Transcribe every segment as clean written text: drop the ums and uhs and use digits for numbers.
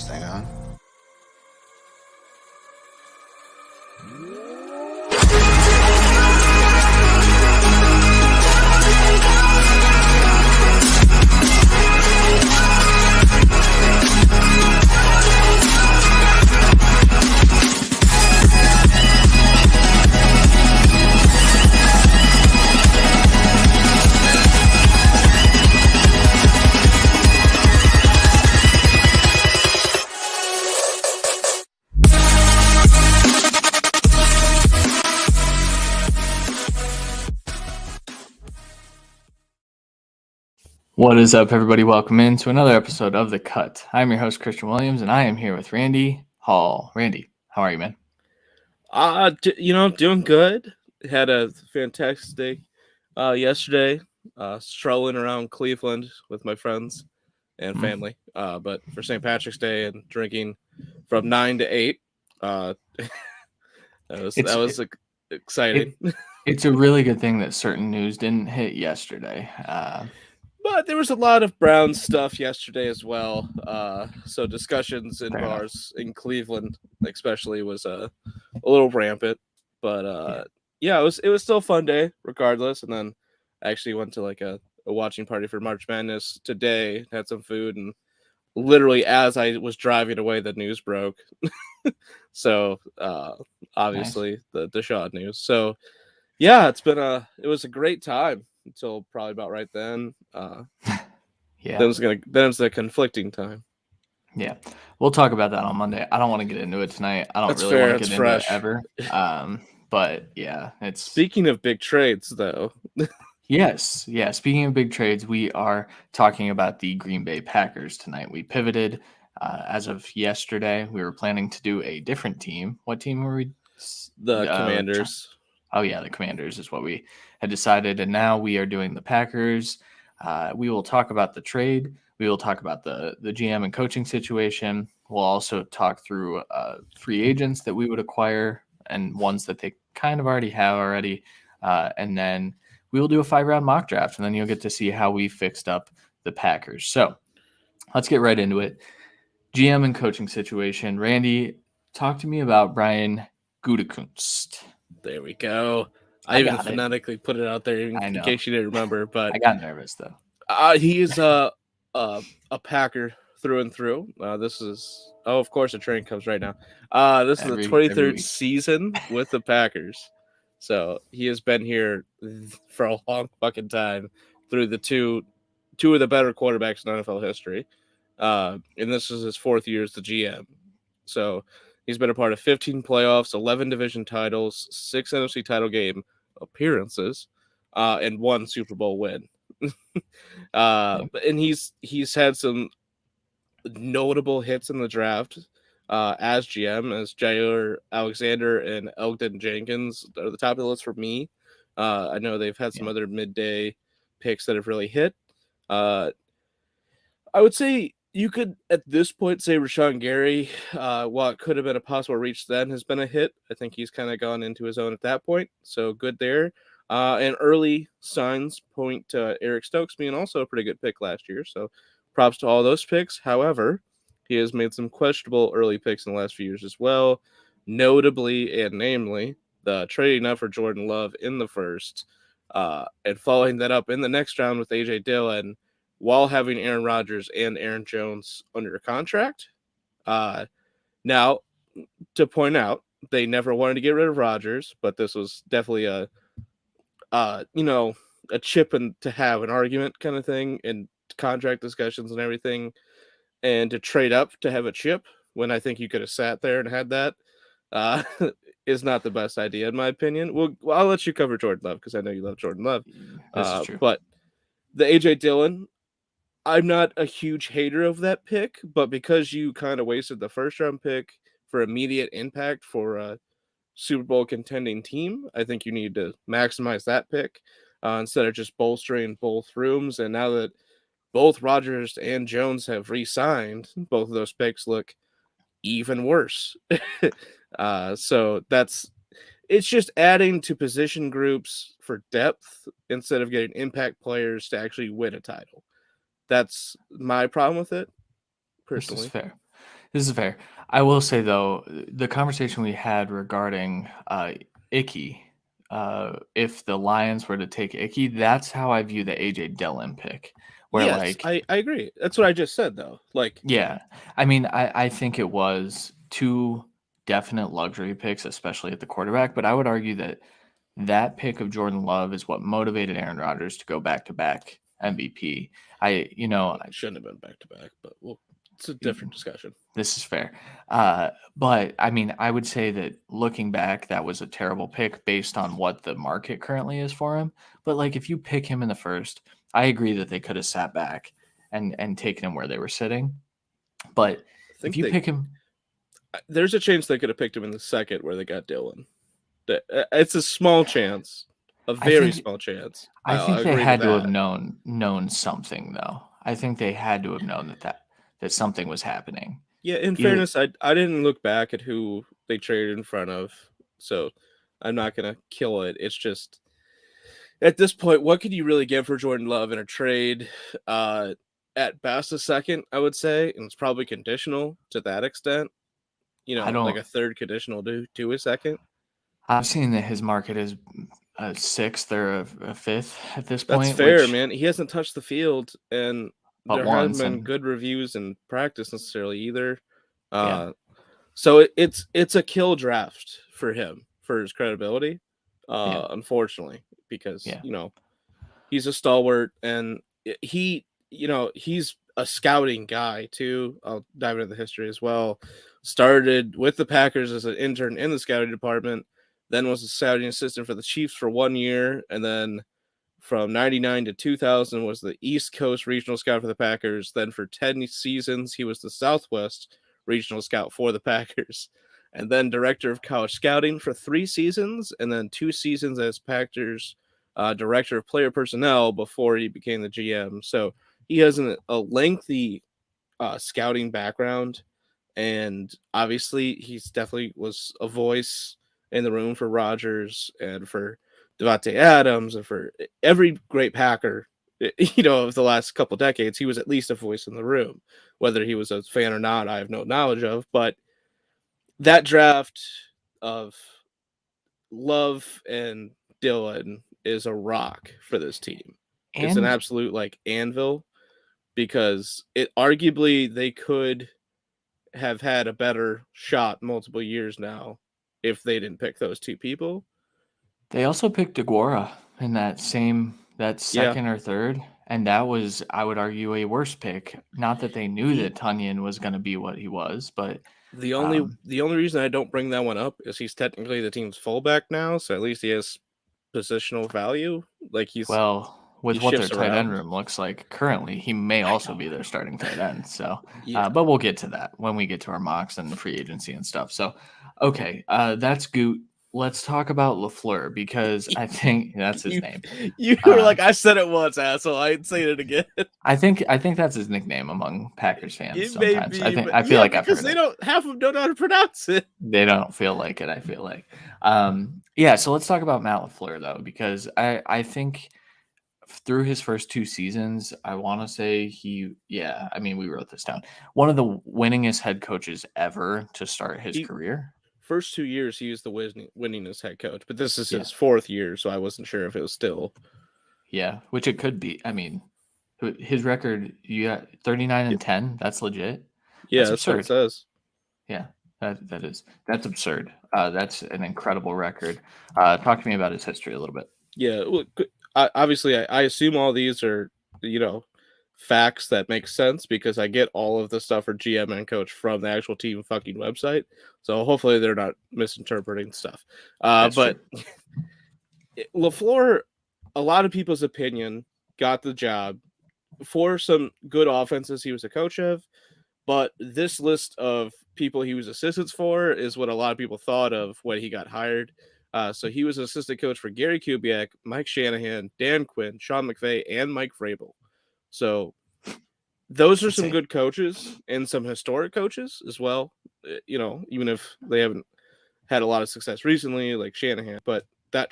this thing on. What is up, everybody? Welcome into another episode of The Cut. I'm your host, Christian Williams, and I am here with Randy Hall. Randy, how are you, man? Doing good. Had a fantastic day yesterday, strolling around Cleveland with my friends and family. But for St. Patrick's Day and drinking from 9 to 8, that was exciting. It's a really good thing that certain news didn't hit yesterday. But there was a lot of Brown stuff yesterday as well. So discussions in bars in Cleveland, especially, was a little rampant. But it was still a fun day regardless. And then I actually went to like a watching party for March Madness today. Had some food, and literally as I was driving away, the news broke. So obviously the Shaw news. So yeah, it was a great time until probably about right then. Yeah. Then it's the conflicting time. Yeah. We'll talk about that on Monday. I don't want to get into it tonight. I don't That's really fair. want to get into it ever. But yeah, it's speaking of big trades though. Yes. Yeah. Speaking of big trades, we are talking about the Green Bay Packers tonight. We pivoted as of yesterday. We were planning to do a different team. What team were we? The Commanders. Oh, yeah, the Commanders is what we had decided, and now we are doing the Packers. We will talk about the trade. We will talk about the GM and coaching situation. We'll also talk through free agents that we would acquire and ones that they kind of already have already. And then we will do a 5-round mock draft, and then you'll get to see how we fixed up the Packers. So let's get right into it. GM and coaching situation. Randy, talk to me about Brian Gutekunst. There we go. I even phonetically put it out there in case you didn't remember. But I got nervous though. He is a Packer through and through. This is of course a train comes right now. This is the 23rd season with the Packers. So he has been here for a long fucking time through the two of the better quarterbacks in NFL history. And this is his 4th year as the GM. So he's been a part of 15 playoffs, 11 division titles, 6 NFC title game appearances, and 1 Super Bowl win. And he's had some notable hits in the draft as GM, as Jagged Alexander and Elgton Jenkins are the top of the list for me. I know they've had some other midday picks that have really hit. I would say you could, at this point, say Rashawn Gary, while it could have been a possible reach then, has been a hit. I think he's kind of gone into his own at that point, so good there. And early signs point to Eric Stokes being also a pretty good pick last year, so props to all those picks. However, he has made some questionable early picks in the last few years as well, notably and namely the trading up for Jordan Love in the first, and following that up in the next round with A.J. Dillon, while having Aaron Rodgers and Aaron Jones under contract. Now, to point out, they never wanted to get rid of Rodgers, but this was definitely a chip and to have an argument kind of thing in contract discussions and everything. And to trade up to have a chip when I think you could have sat there and had that is not the best idea, in my opinion. Well, I'll let you cover Jordan Love because I know you love Jordan Love. This is true. But the A.J. Dillon, I'm not a huge hater of that pick, but because you kind of wasted the first round pick for immediate impact for a Super Bowl contending team, I think you need to maximize that pick instead of just bolstering both rooms. And now that both Rodgers and Jones have re-signed, both of those picks look even worse. So it's just adding to position groups for depth instead of getting impact players to actually win a title. That's my problem with it, personally. This is fair. This is fair. I will say though, the conversation we had regarding Icky, if the Lions were to take Icky, that's how I view the AJ Dillon pick. Where Yes, like, I agree. That's what I just said though. Like, yeah, I mean, I think it was two definite luxury picks, especially at the quarterback. But I would argue that that pick of Jordan Love is what motivated Aaron Rodgers to go back to back MVP. it shouldn't have been back to back, but it's a different discussion. This is fair. But I mean, I would say that looking back, that was a terrible pick based on what the market currently is for him. But like, if you pick him in the first, I agree that they could have sat back and taken him where they were sitting. But I if think you pick him, there's a chance they could have picked him in the second where they got Dillon. It's a small chance, a very small chance. I I'll think they agree had with to have that. known something though. I think they had to have known that something was happening. Yeah, in Either fairness, I didn't look back at who they traded in front of, so I'm not gonna kill it. It's just at this point, what could you really get for Jordan Love in a trade? At best, a second, I would say, and it's probably conditional to that extent. I Like don't. a third conditional to a second. I've seen that his market is a sixth or a fifth at this That's point, fair, which man. He hasn't touched the field, and but there haven't once been and good reviews in practice necessarily either. yeah, So it's a kill draft for him for his credibility, yeah, unfortunately, because yeah. he's a stalwart and he's a scouting guy too. I'll dive into the history as well. Started with the Packers as an intern in the scouting department, then was a scouting assistant for the Chiefs for 1 year, and then from 99 to 2000 was the East Coast regional scout for the Packers. Then for 10 seasons, he was the Southwest regional scout for the Packers. And then director of college scouting for 3 seasons, and then 2 seasons as Packers director of player personnel before he became the GM. So he has a lengthy scouting background, and obviously he's definitely was a voice in the room for Rodgers and for Davante Adams and for every great Packer, of the last couple decades. He was at least a voice in the room. Whether he was a fan or not, I have no knowledge of. But that draft of Love and Dillon is a rock for this team. It's an And absolute like anvil because it arguably they could have had a better shot multiple years now if they didn't pick those two people. they also picked DeGuara in that Yeah, second or third, and that was, I would argue, a worse pick. Not that they knew he that Tunyon was going to be what he was, but the only um, the only reason I don't bring that one up is he's technically the team's fullback now, so at least he has positional value. Like well, he with what their shifts tight end around. room looks like currently, he may I also know. be their starting tight end. So, Yeah. but we'll get to that when we get to our mocks and the free agency and stuff. So, okay, that's Goot. Let's talk about LaFleur because I think that's his You name. you were like, I said it once, asshole. I ain't saying it again. I think that's his nickname among Packers fans. It may Sometimes be, but I feel yeah, like I've because heard they it. don't half of them don't know how to pronounce it. They don't feel like it. I feel like, yeah. So let's talk about Matt LaFleur though, because I think through his first 2 seasons, I want to say yeah. I mean, we wrote this down. One of the winningest head coaches ever to start his He career. first 2 years he was the winningest head coach, but this is Yeah, his fourth year, so I wasn't sure if it was still. yeah. Which it could be. I mean, his record, you got 39 Yeah, and 10. That's legit. yeah, That's that's what it absurd. says. Yeah, that's absurd. That's an incredible record. Talk to me about his history a little bit. Yeah, well, obviously, I assume all these are you know facts that make sense because I get all of the stuff for GM and coach from the actual team fucking website. So hopefully they're not misinterpreting stuff. That's But true. LaFleur, a lot of people's opinion, got the job for some good offenses he was a coach of. But this list of people he was assistants for is what a lot of people thought of when he got hired. So he was assistant coach for Gary Kubiak, Mike Shanahan, Dan Quinn, Sean McVay, and Mike Vrabel. So those are That's some it. good coaches and some historic coaches as well. Even if they haven't had a lot of success recently, like Shanahan. But the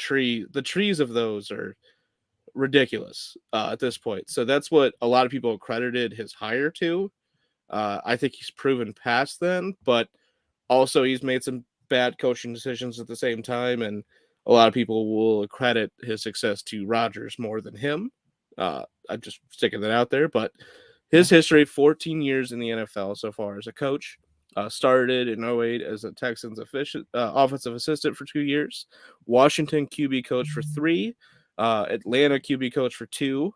trees of those are ridiculous at this point. So that's what a lot of people credited his hire to. I think he's proven past then, but also he's made some bad coaching decisions at the same time, and a lot of people will credit his success to Rodgers more than him. I'm just sticking that out there, but his history, 14 years in the NFL so far as a coach. Started in 08 as a Texans offensive assistant for 2 years, Washington QB coach for 3, Atlanta QB coach for 2,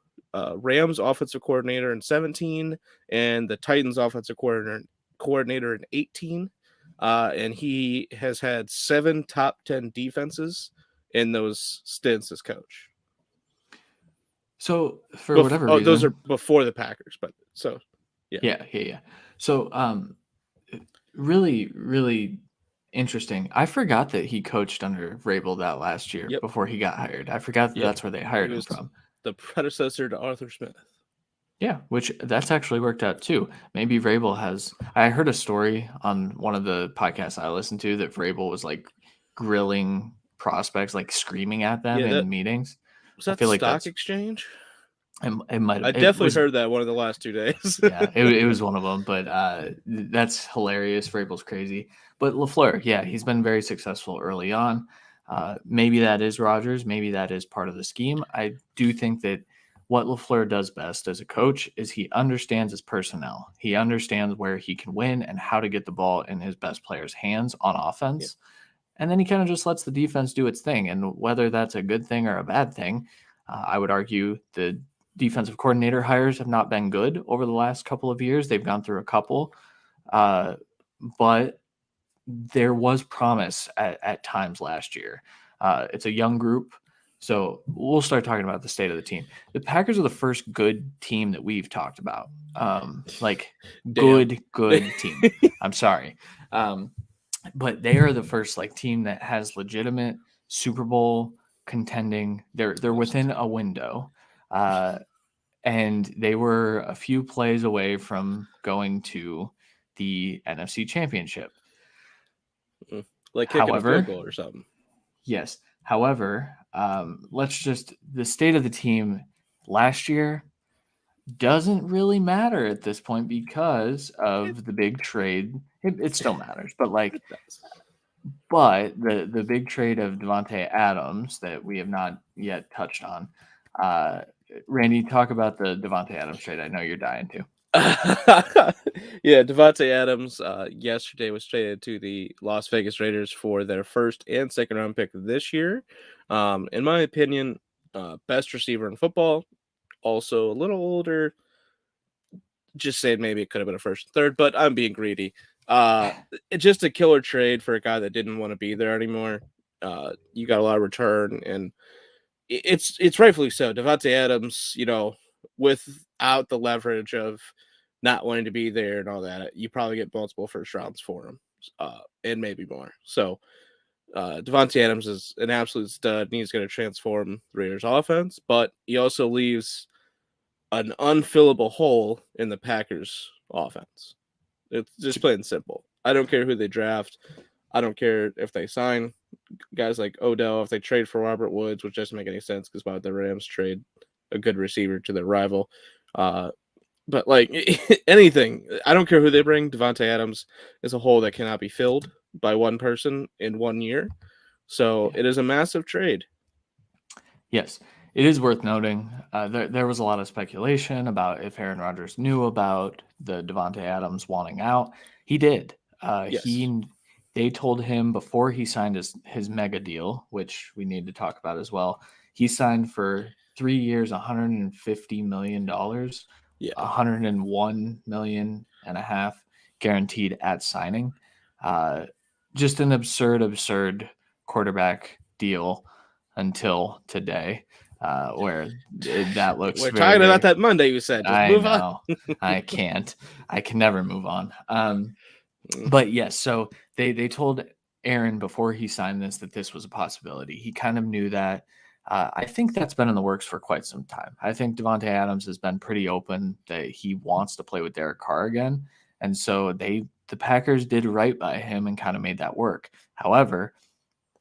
Rams offensive coordinator in 17, and the Titans offensive coordinator in 18. And he has had 7 top 10 defenses in those stints as coach. So for whatever reason, those are before the Packers, but so yeah. So really, really interesting. I forgot that he coached under Vrabel that last year before he got hired. I forgot that that's where they hired him from. The predecessor to Arthur Smith. Yeah, which that's actually worked out too. Maybe Vrabel has. I heard a story on one of the podcasts I listened to that Vrabel was like grilling prospects, like screaming at them in meetings. Was that the stock exchange? It might have. I definitely heard that one of the last 2 days. Yeah, it was one of them, but that's hilarious. Vrabel's crazy. But LaFleur, yeah, he's been very successful early on. Maybe that is Rodgers. Maybe that is part of the scheme. I do think that what LaFleur does best as a coach is he understands his personnel. He understands where he can win and how to get the ball in his best players' hands on offense. Yeah. And then he kind of just lets the defense do its thing. And whether that's a good thing or a bad thing, I would argue the defensive coordinator hires have not been good over the last couple of years. They've gone through a couple, but there was promise at times last year. It's a young group. So we'll start talking about the state of the team. The Packers are the first good team that we've talked about. Good team. I'm sorry. But they are the first team that has legitimate Super Bowl contending. They're within a window. And they were a few plays away from going to the NFC Championship. Like kicking a field goal or something. Yes. However, the state of the team last year doesn't really matter at this point because of the big trade. It still matters, but the big trade of Davante Adams that we have not yet touched on. Randy, talk about the Davante Adams trade. I know you're dying to. Yeah, Davante Adams yesterday was traded to the Las Vegas Raiders for their first and second round pick this year. In my opinion, best receiver in football. Also a little older. Just saying maybe it could have been a first and third, but I'm being greedy. It's just a killer trade for a guy that didn't want to be there anymore. You got a lot of return, and it's rightfully so. Davante Adams, without the leverage of not wanting to be there and all that, you probably get multiple first rounds for him, and maybe more. So Davante Adams is an absolute stud, and he's going to transform the Raiders' offense, but he also leaves an unfillable hole in the Packers' offense. It's just plain and simple. I don't care who they draft. I don't care if they sign guys like Odell, if they trade for Robert Woods, which doesn't make any sense because why would the Rams trade a good receiver to their rival? But anything, I don't care who they bring. Davante Adams is a hole that cannot be filled by one person in 1 year. So it is a massive trade. Yes, it is worth noting. There was a lot of speculation about if Aaron Rodgers knew about the Davante Adams wanting out. He did. Yes. They told him before he signed his mega deal, which we need to talk about as well. He signed for 3 years, $150 million, $101 million and a half guaranteed at signing. Just an absurd quarterback deal until today, where that looks. We're talking about that Monday. You said, just move on. I can't. I can never move on. But yes, so they told Aaron before he signed that this was a possibility. He kind of knew that. I think that's been in the works for quite some time. I think Davante Adams has been pretty open that he wants to play with Derek Carr again. And so the Packers did right by him and kind of made that work. However,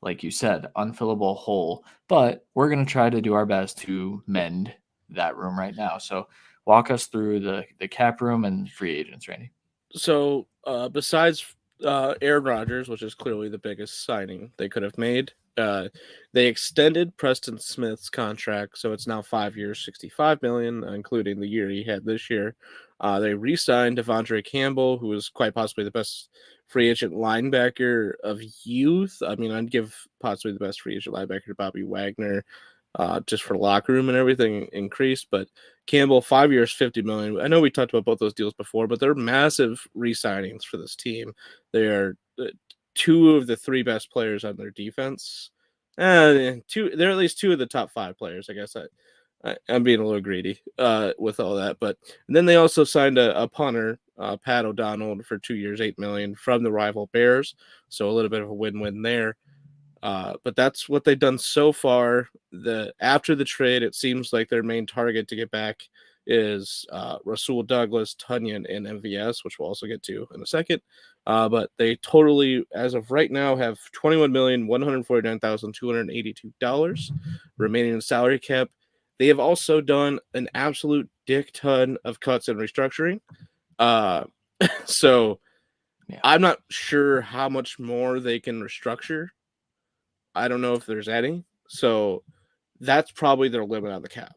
like you said, unfillable hole, but we're going to try to do our best to mend that room right now. So walk us through the cap room and free agents, Randy. So besides Aaron Rodgers, which is clearly the biggest signing they could have made, they extended Preston Smith's contract, so it's now 5 years, $65 million, including the year he had this year. They re-signed Devonte Campbell, who is quite possibly the best free agent linebacker of youth. I mean, I'd give possibly the best free agent linebacker to Bobby Wagner, just for locker room and everything increased. But Campbell, 5 years, $50 million. I know we talked about both those deals before, but they're massive re-signings for this team. They are two of the three best players on their defense. They're at least two of the top 5 players. I guess I'm being a little greedy with all that. But and then they also signed a punter, Pat O'Donnell, for 2 years, $8 million from the rival Bears. So a little bit of a win-win there. But that's what they've done so far. After the trade, it seems like their main target to get back is Rasul Douglas, Tunyon, and MVS, which we'll also get to in a second. But they totally, as of right now, have $21,149,282 remaining in salary cap. They have also done an absolute dick ton of cuts and restructuring. So yeah. I'm not sure how much more they can restructure. I don't know if there's any. So that's probably their limit on the cap.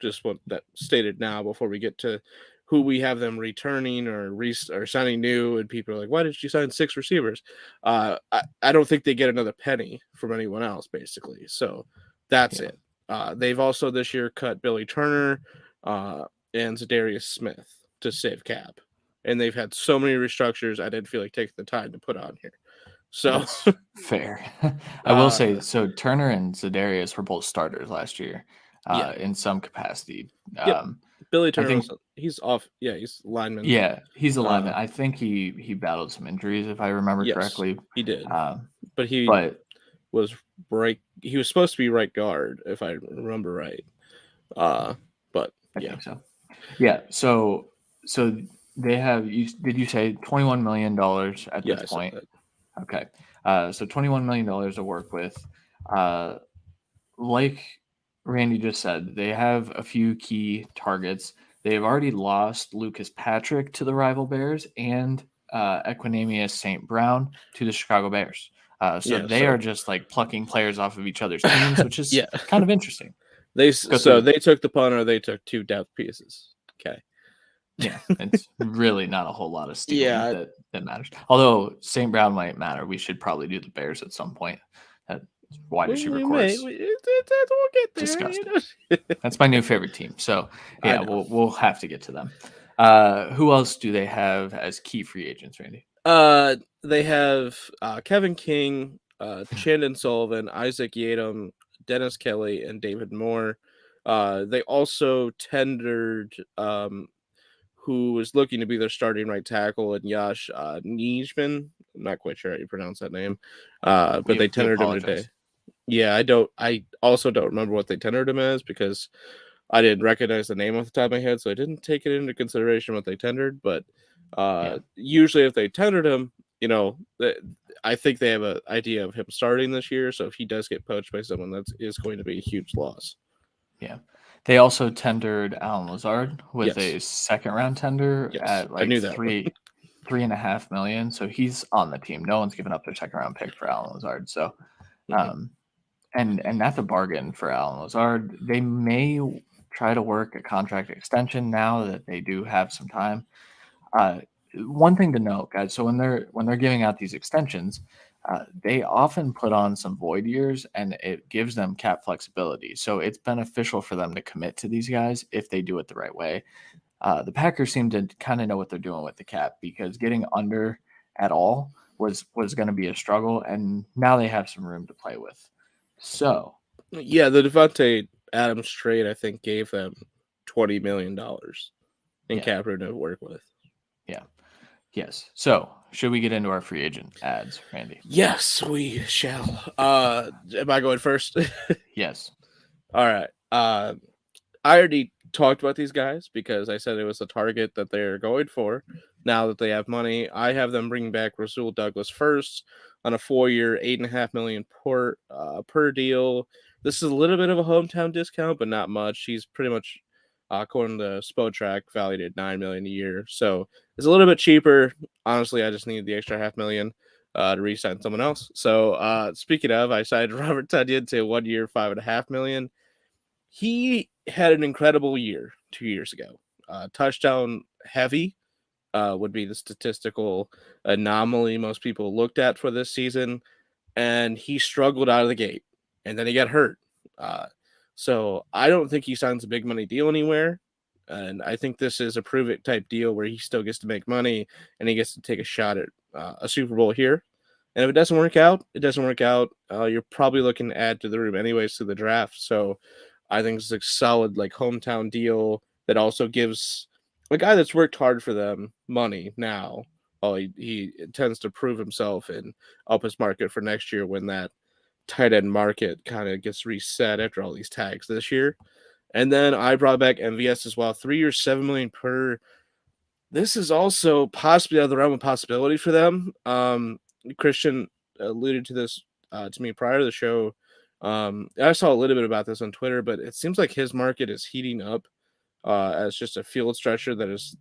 Just what that stated now before we get to who we have them returning or signing new. And people are like, why did you sign 6 receivers? I don't think they get another penny from anyone else, basically. So that's it. They've also this year cut Billy Turner and Zadarius Smith to save cap. And they've had so many restructures, I didn't feel like taking the time to put on here. So that's fair. I will say, so Turner and Zadarius were both starters last year in some capacity. Yep. Billy Turner, he's off. Yeah, he's lineman. Yeah, he's a lineman. I think he battled some injuries, if I remember correctly. He did. But he was right. He was supposed to be right guard, if I remember right. But I think so. Yeah. So they have. Did you say $21 million at this point? Okay. So $21 million to work with. Like Randy just said, they have a few key targets. They've already lost Lucas Patrick to the rival Bears and Equanimeous St. Brown to the Chicago Bears. So they are just like plucking players off of each other's teams, which is kind of interesting. They took the punter. They took 2 depth pieces. Okay. Yeah, it's really not a whole lot of stealing that matters. Although St. Brown might matter. We should probably do the Bears at some point. That wide receiver course. We'll get there. Disgusting. That's my new favorite team. So yeah, we'll have to get to them. Who else do they have as key free agents, Randy? They have Kevin King, Chandon Sullivan, Isaac Yadam, Dennis Kelly, and David Moore. They also tendered who was looking to be their starting right tackle, and Yash Nijman. I'm not quite sure how you pronounce that name, but they tendered him today. Yeah, I also don't remember what they tendered him as because I didn't recognize the name off the top of my head, so I didn't take it into consideration what they tendered. But usually, if they tendered him, I think they have an idea of him starting this year. So if he does get poached by someone, that is going to be a huge loss. Yeah. They also tendered Alan Lazard with a second-round tender at like $3.5 million. So he's on the team. No one's given up their second-round pick for Alan Lazard. So, and that's a bargain for Alan Lazard. They may try to work a contract extension now that they do have some time. One thing to note, guys. So when they're giving out these extensions, they often put on some void years, and it gives them cap flexibility. So it's beneficial for them to commit to these guys if they do it the right way. The Packers seem to kind of know what they're doing with the cap because getting under at all was going to be a struggle, and now they have some room to play with. So, yeah, the Davante Adams trade I think gave them $20 million in cap room to work with. Yeah. Yes. So, should we get into our free agent ads, Randy? Yes, we shall. Am I going first? Yes. All right. I already talked about these guys because I said it was a target that they're going for. Now that they have money, I have them bring back Rasul Douglas first on a 4-year, $8.5 million per deal. This is a little bit of a hometown discount, but not much. He's pretty much according to Spotrac, valued at $9 million a year. So it's a little bit cheaper. Honestly, I just need the extra $500,000 to re-sign someone else. So speaking of, I signed Robert Tonyan to 1 year, $5.5 million. He had an incredible year 2 years ago. Touchdown heavy would be the statistical anomaly most people looked at for this season, and he struggled out of the gate, and then he got hurt. So I don't think he signs a big money deal anywhere, and I think this is a prove it type deal where he still gets to make money and he gets to take a shot at a Super Bowl here. And if it doesn't work out, it doesn't work out. You're probably looking to add to the room anyways through the draft. So I think it's a solid like hometown deal that also gives a guy that's worked hard for them money now. Oh, he tends to prove himself and up his market for next year when that tight end market kind of gets reset after all these tags this year. And then I brought back MVS as well. 3 years, $7 million per. This is also possibly out of the realm of possibility for them. Christian alluded to this to me prior to the show. I saw a little bit about this on Twitter, but it seems like his market is heating up as just a field stretcher that is,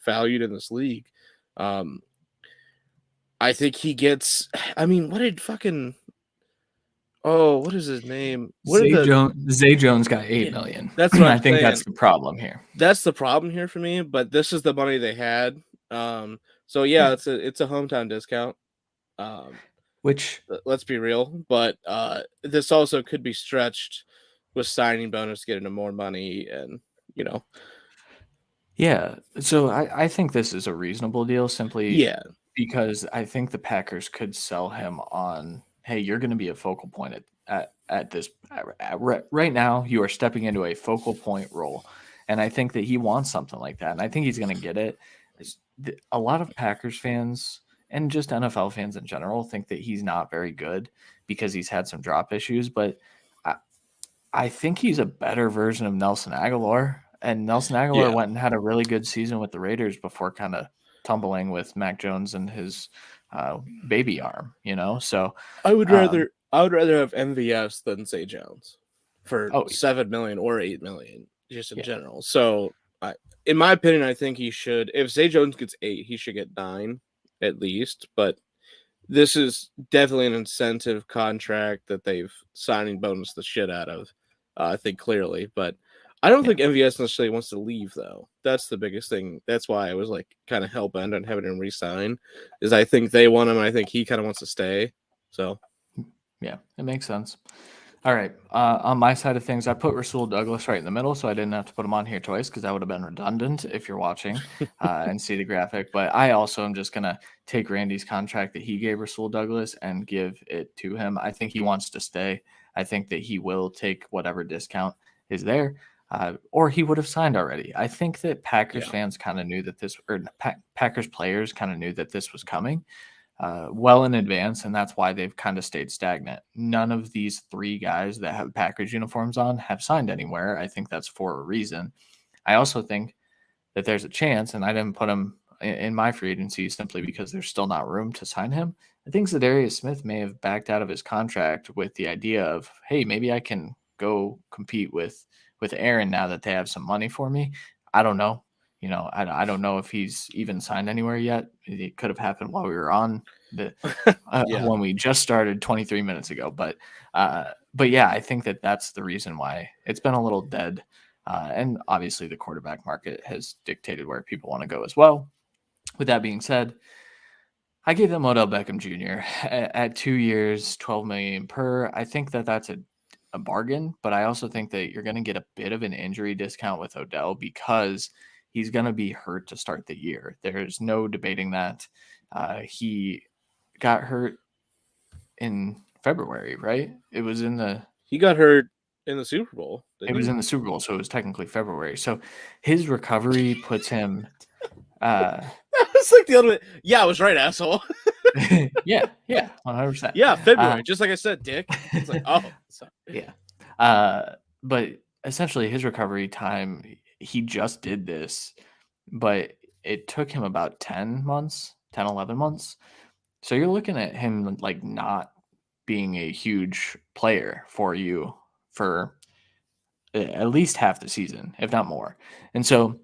valued in this league. I think he gets. I mean, what did fucking? Oh, what is his name? Zay Jones got $8 million. That's what I think that's the problem here. That's the problem here for me. But this is the money they had. So yeah, it's a hometown discount. Which let's be real, but this also could be stretched with signing bonus, getting him more money, and Yeah, so I think this is a reasonable deal simply because I think the Packers could sell him on, hey, you're going to be a focal point at this right now. You are stepping into a focal point role, and I think that he wants something like that, and I think he's going to get it. A lot of Packers fans and just NFL fans in general think that he's not very good because he's had some drop issues, but I think he's a better version of Nelson Aguilar. And Nelson Aguilar went and had a really good season with the Raiders before kind of tumbling with Mac Jones and his baby arm, So I would rather have MVS than Zay Jones for $7 million or $8 million just in general. So in my opinion, I think he should. If Zay Jones gets 8, he should get 9 at least. But this is definitely an incentive contract that they've signing bonus the shit out of. I think clearly, but I don't think MVS necessarily wants to leave though. That's the biggest thing. That's why I was like kind of hell bent on having him resign. Is I think they want him. And I think he kind of wants to stay. So, yeah, it makes sense. All right. On my side of things, I put Rasul Douglas right in the middle, so I didn't have to put him on here twice because that would have been redundant if you're watching and see the graphic. But I also am just going to take Randy's contract that he gave Rasul Douglas and give it to him. I think he wants to stay. I think that he will take whatever discount is there, or he would have signed already. I think that Packers fans kind of knew that Packers players kind of knew that this was coming well in advance, and that's why they've kind of stayed stagnant. None of these 3 guys that have Packers uniforms on have signed anywhere. I think that's for a reason. I also think that there's a chance, and I didn't put him in my free agency simply because there's still not room to sign him. I think Zadarius Smith may have backed out of his contract with the idea of, hey, maybe I can go compete with Aaron now that they have some money for me. I don't know. I don't know if he's even signed anywhere yet. It could have happened while we were on when we just started 23 minutes ago. But yeah, I think that that's the reason why it's been a little dead. And obviously the quarterback market has dictated where people want to go as well. With that being said, I gave them Odell Beckham Jr. at 2 years, $12 million per. I think that that's a bargain, but I also think that you're going to get a bit of an injury discount with Odell because he's going to be hurt to start the year. There's no debating that. He got hurt in February, right? It was he got hurt in the Super Bowl. It was in the Super Bowl, so it was technically February. So his recovery puts him. That was like the other. Yeah, I was right, asshole. yeah, 100%. Yeah, February, just like I said, Dick. It's like, oh, sorry. Yeah. But essentially, his recovery time, he just did this, but it took him about 10 months, 10, 11 months. So you're looking at him like not being a huge player for you for at least half the season, if not more. And so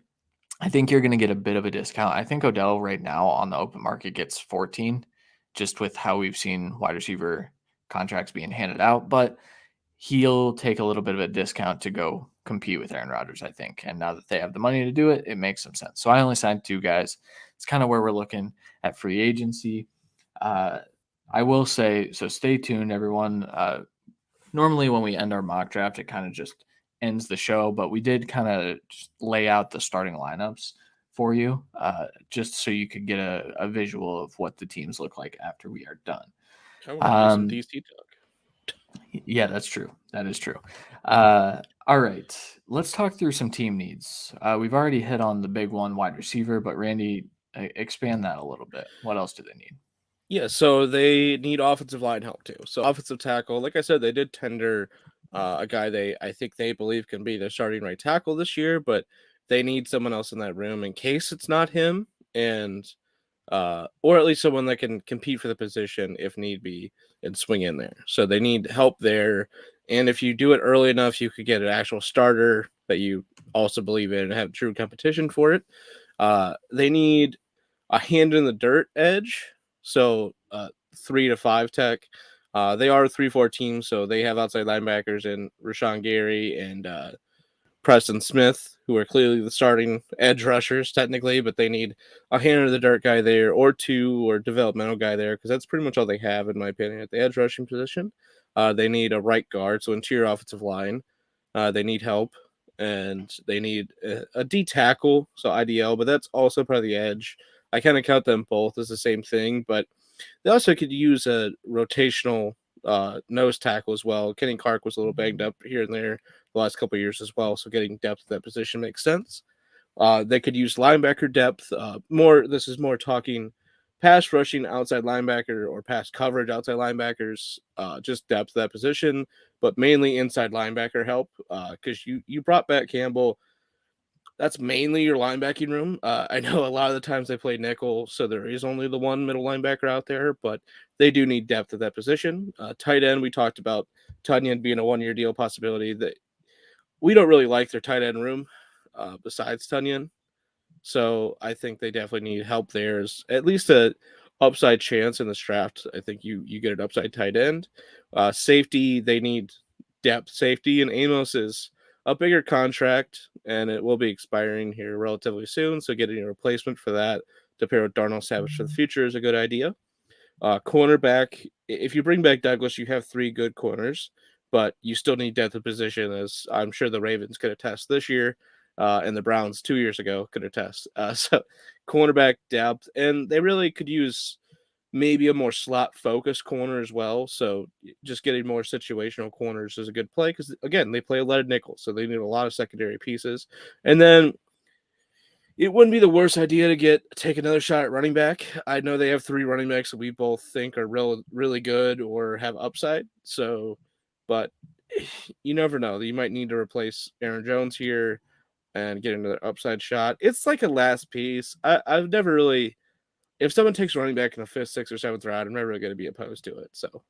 I think you're going to get a bit of a discount. I think Odell right now on the open market gets 14, just with how we've seen wide receiver contracts being handed out. But he'll take a little bit of a discount to go compete with Aaron Rodgers, I think. And now that they have the money to do it, it makes some sense. So I only signed 2 guys. It's kind of where we're looking at free agency. I will say, so stay tuned, everyone. Normally when we end our mock draft, it kind of just ends the show, but we did kind of lay out the starting lineups for you, just so you could get a visual of what the teams look like after we are done. I want to do some DC talk. Yeah, that's true. That is true. All right, let's talk through some team needs. We've already hit on the big one, wide receiver, but Randy, expand that a little bit. What else do they need? Yeah, so they need offensive line help too. So offensive tackle, like I said, they did tender a guy I think they believe can be their starting right tackle this year, but they need someone else in that room in case it's not him, and or at least someone that can compete for the position if need be and swing in there. So they need help there, and if you do it early enough, you could get an actual starter that you also believe in and have true competition for it. They need a hand in the dirt edge. So 3 to 5 tech. They are a 3-4 team, so they have outside linebackers in Rashawn Gary and Preston Smith, who are clearly the starting edge rushers technically, but they need a hand in the dirt guy there, or 2, or developmental guy there, because that's pretty much all they have, in my opinion, at the edge rushing position. They need a right guard, so interior offensive line. They need help, and they need a D tackle, so IDL, but that's also part of the edge. I kind of count them both as the same thing, but they also could use a rotational nose tackle as well. Kenny Clark was a little banged up here and there the last couple of years as well, so getting depth at that position makes sense. They could use linebacker depth. This is more talking pass rushing outside linebacker or pass coverage outside linebackers, just depth of that position, but mainly inside linebacker help, because you brought back Campbell. That's mainly your linebacking room. I know a lot of the times they play nickel, so there is only the one middle linebacker out there, but they do need depth at that position. Tight end, we talked about Tunyon being a one-year deal possibility. That we don't really like their tight end room besides Tunyon, so I think they definitely need help there. As at least a upside chance in this draft. I think you get an upside tight end. Safety, they need depth safety, and Amos is a bigger contract, and it will be expiring here relatively soon. So getting a replacement for that to pair with Darnell Savage for the future is a good idea. Cornerback, if you bring back Douglas, you have 3 good corners, but you still need depth of position, as I'm sure the Ravens could attest this year, and the Browns 2 years ago could attest. So cornerback depth, and they really could use maybe a more slot focused corner as well. So just getting more situational corners is a good play, because again, they play a lot of nickel, so they need a lot of secondary pieces. And then it wouldn't be the worst idea to take another shot at running back. I know they have 3 running backs that we both think are really good or have upside. So, but you never know. You might need to replace Aaron Jones here and get another upside shot. It's like a last piece. I've never really, if someone takes running back in the 5th, 6th, or 7th round, I'm never really going to be opposed to it. So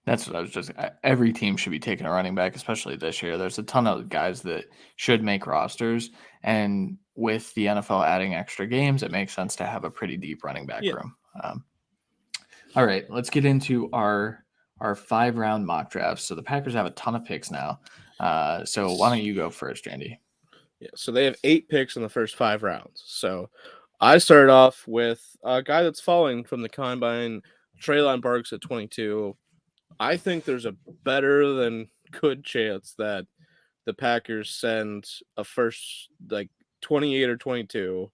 That's what I was just. Every team should be taking a running back, especially this year. There's a ton of guys that should make rosters, and with the NFL adding extra games, it makes sense to have a pretty deep running back room. All right, let's get into our 5-round mock drafts. So the Packers have a ton of picks now. So why don't you go first, Randy? Yeah, so they have 8 picks in the first 5 rounds. So I started off with a guy that's falling from the combine, Treylon Burks at 22. I think there's a better than good chance that the Packers send a first, like 28 or 22,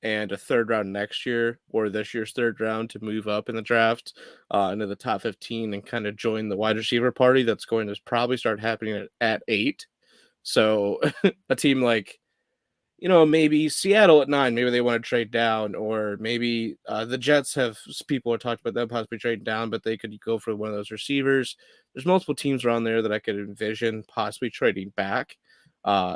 and a 3rd round next year, or this year's 3rd round, to move up in the draft into the top 15 and kind of join the wide receiver party that's going to probably start happening at 8. So a team like, maybe Seattle at 9, maybe they want to trade down, or maybe the Jets have people are talking about them possibly trading down, but they could go for one of those receivers. There's multiple teams around there that I could envision possibly trading back,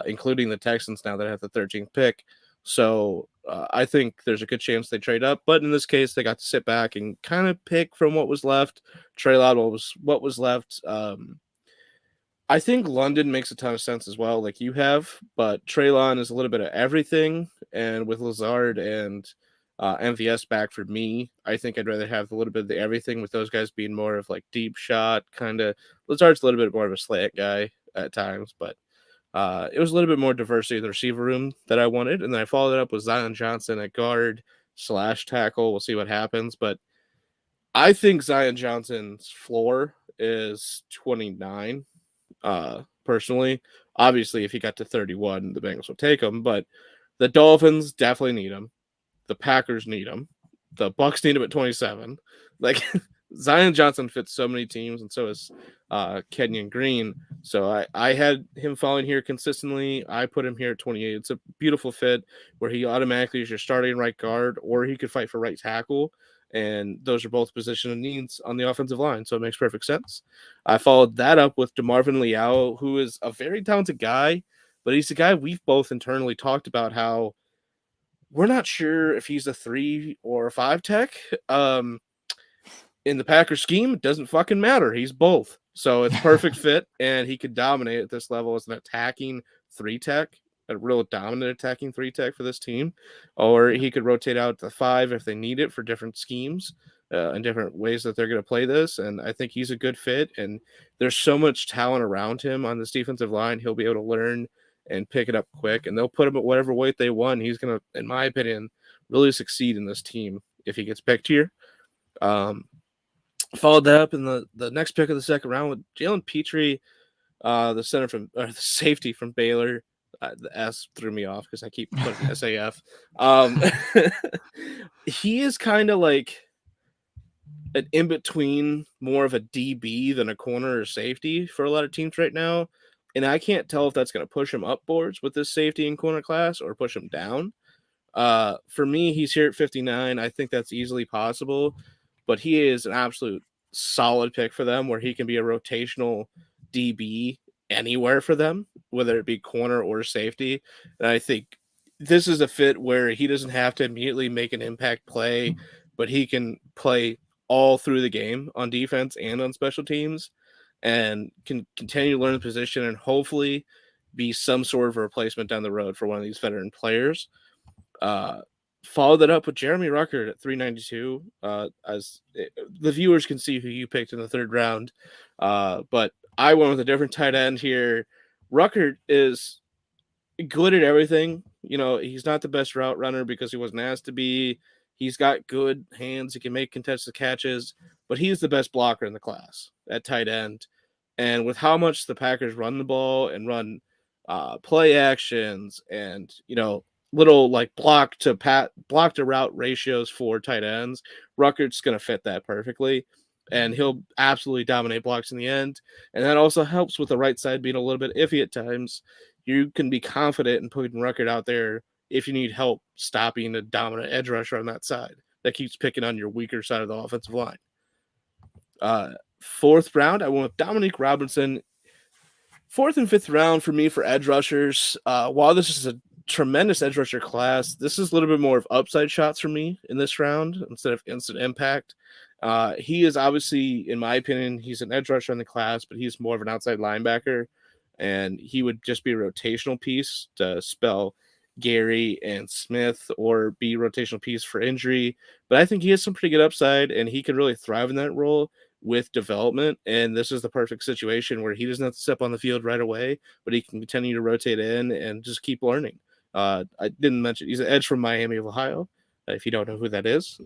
including the Texans now that have the 13th pick. So I think there's a good chance they trade up, but in this case, they got to sit back and kind of pick from what was left, trade out what was left. I think London makes a ton of sense as well, like you have, but Treylon is a little bit of everything, and with Lazard and MVS back for me, I think I'd rather have a little bit of the everything with those guys being more of like deep shot kind of. Lazard's a little bit more of a slant guy at times, but it was a little bit more diversity in the receiver room that I wanted, and then I followed it up with Zion Johnson at guard / tackle. We'll see what happens, but I think Zion Johnson's floor is 29. Personally, obviously, if he got to 31, the Bengals would take him. But the Dolphins definitely need him. The Packers need him. The Bucks need him at 27. Like Zion Johnson fits so many teams, and so is Kenyon Green. So I had him falling here consistently. I put him here at 28. It's a beautiful fit where he automatically is your starting right guard, or he could fight for right tackle. And those are both position needs on the offensive line. So it makes perfect sense. I followed that up with Marvin Liao, who is a very talented guy, but he's a guy we've both internally talked about how we're not sure if he's a 3 or a 5 tech. In the Packers scheme, it doesn't fucking matter. He's both. So it's perfect fit, and he could dominate at this level as an attacking 3 tech, a real dominant attacking 3 tech for this team. Or he could rotate out to 5 if they need it for different schemes and different ways that they're going to play this. And I think he's a good fit, and there's so much talent around him on this defensive line. He'll be able to learn and pick it up quick, and they'll put him at whatever weight they want. He's going to, in my opinion, really succeed in this team if he gets picked here. Followed that up in the next pick of the second round with Jalen Petrie, the safety from Baylor. The S threw me off because I keep putting SAF. He is kind of like an in-between, more of a DB than a corner or safety for a lot of teams right now. And I can't tell if that's going to push him up boards with this safety and corner class or push him down. For me, he's here at 59. I think that's easily possible, but he is an absolute solid pick for them where he can be a rotational DB anywhere for them, whether it be corner or safety. And I think this is a fit where he doesn't have to immediately make an impact play, but he can play all through the game on defense and on special teams and can continue to learn the position and hopefully be some sort of a replacement down the road for one of these veteran players. Follow that up with Jeremy Rucker at 392. As the viewers can see who you picked in the third round, but I went with a different tight end here. Rucker is good at everything. You know, he's not the best route runner because he wasn't asked to be. He's got good hands. He can make contested catches, but he's the best blocker in the class at tight end. And with how much the Packers run the ball and run play actions and, you know, little like block to route ratios for tight ends, Rucker's going to fit that perfectly. And he'll absolutely dominate blocks in the end. And that also helps with the right side being a little bit iffy at times. You can be confident in putting Rucker out there if you need help stopping a dominant edge rusher on that side that keeps picking on your weaker side of the offensive line. Fourth round, I went with Dominique Robinson. Fourth and fifth round for me for edge rushers. While this is a tremendous edge rusher class, this is a little bit more of upside shots for me in this round instead of instant impact. He is obviously, in my opinion, he's an edge rusher in the class, but he's more of an outside linebacker, and he would just be a rotational piece to spell Gary and Smith or be a rotational piece for injury. But I think he has some pretty good upside, and he can really thrive in that role with development. And this is the perfect situation where he doesn't have to step on the field right away, but he can continue to rotate in and just keep learning. I didn't mention he's an edge from Miami of Ohio. If you don't know who that is.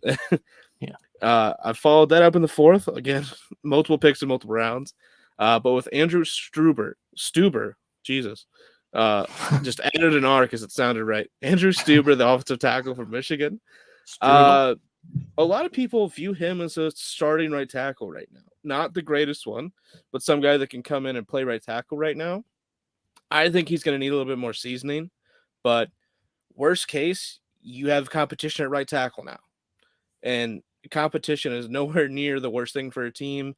Yeah. I followed that up in the fourth. Again, multiple picks in multiple rounds. But with Andrew Steuber, Jesus. Just added an R because it sounded right. Andrew Steuber, the offensive tackle from Michigan. A lot of people view him as a starting right tackle right now. Not the greatest one, but some guy that can come in and play right tackle right now. I think he's going to need a little bit more seasoning. But worst case, you have competition at right tackle now. And competition is nowhere near the worst thing for a team.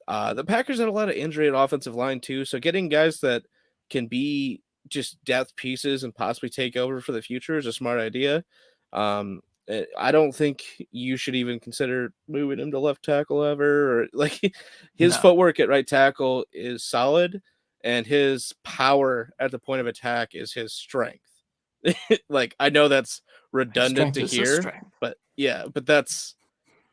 The Packers had a lot of injury at offensive line too. So getting guys that can be just depth pieces and possibly take over for the future is a smart idea. I don't think you should even consider moving him to left tackle ever. Or like his footwork at right tackle is solid. and his power at the point of attack is his strength. Like, I know that's redundant Strength to is his hear, strength. but yeah, but that's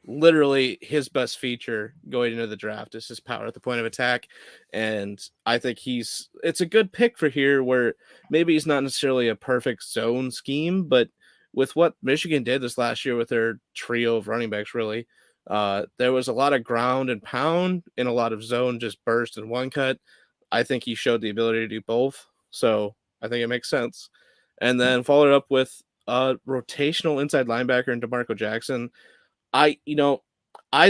literally his best feature going into the draft is his power at the point of attack. And I think it's a good pick for here, where maybe he's not necessarily a perfect zone scheme, but with what Michigan did this last year with their trio of running backs, really, there was a lot of ground and pound and a lot of zone just burst and one cut. I think he showed the ability to do both. So I think it makes sense. And then followed up with a rotational inside linebacker in Demarco Jackson. I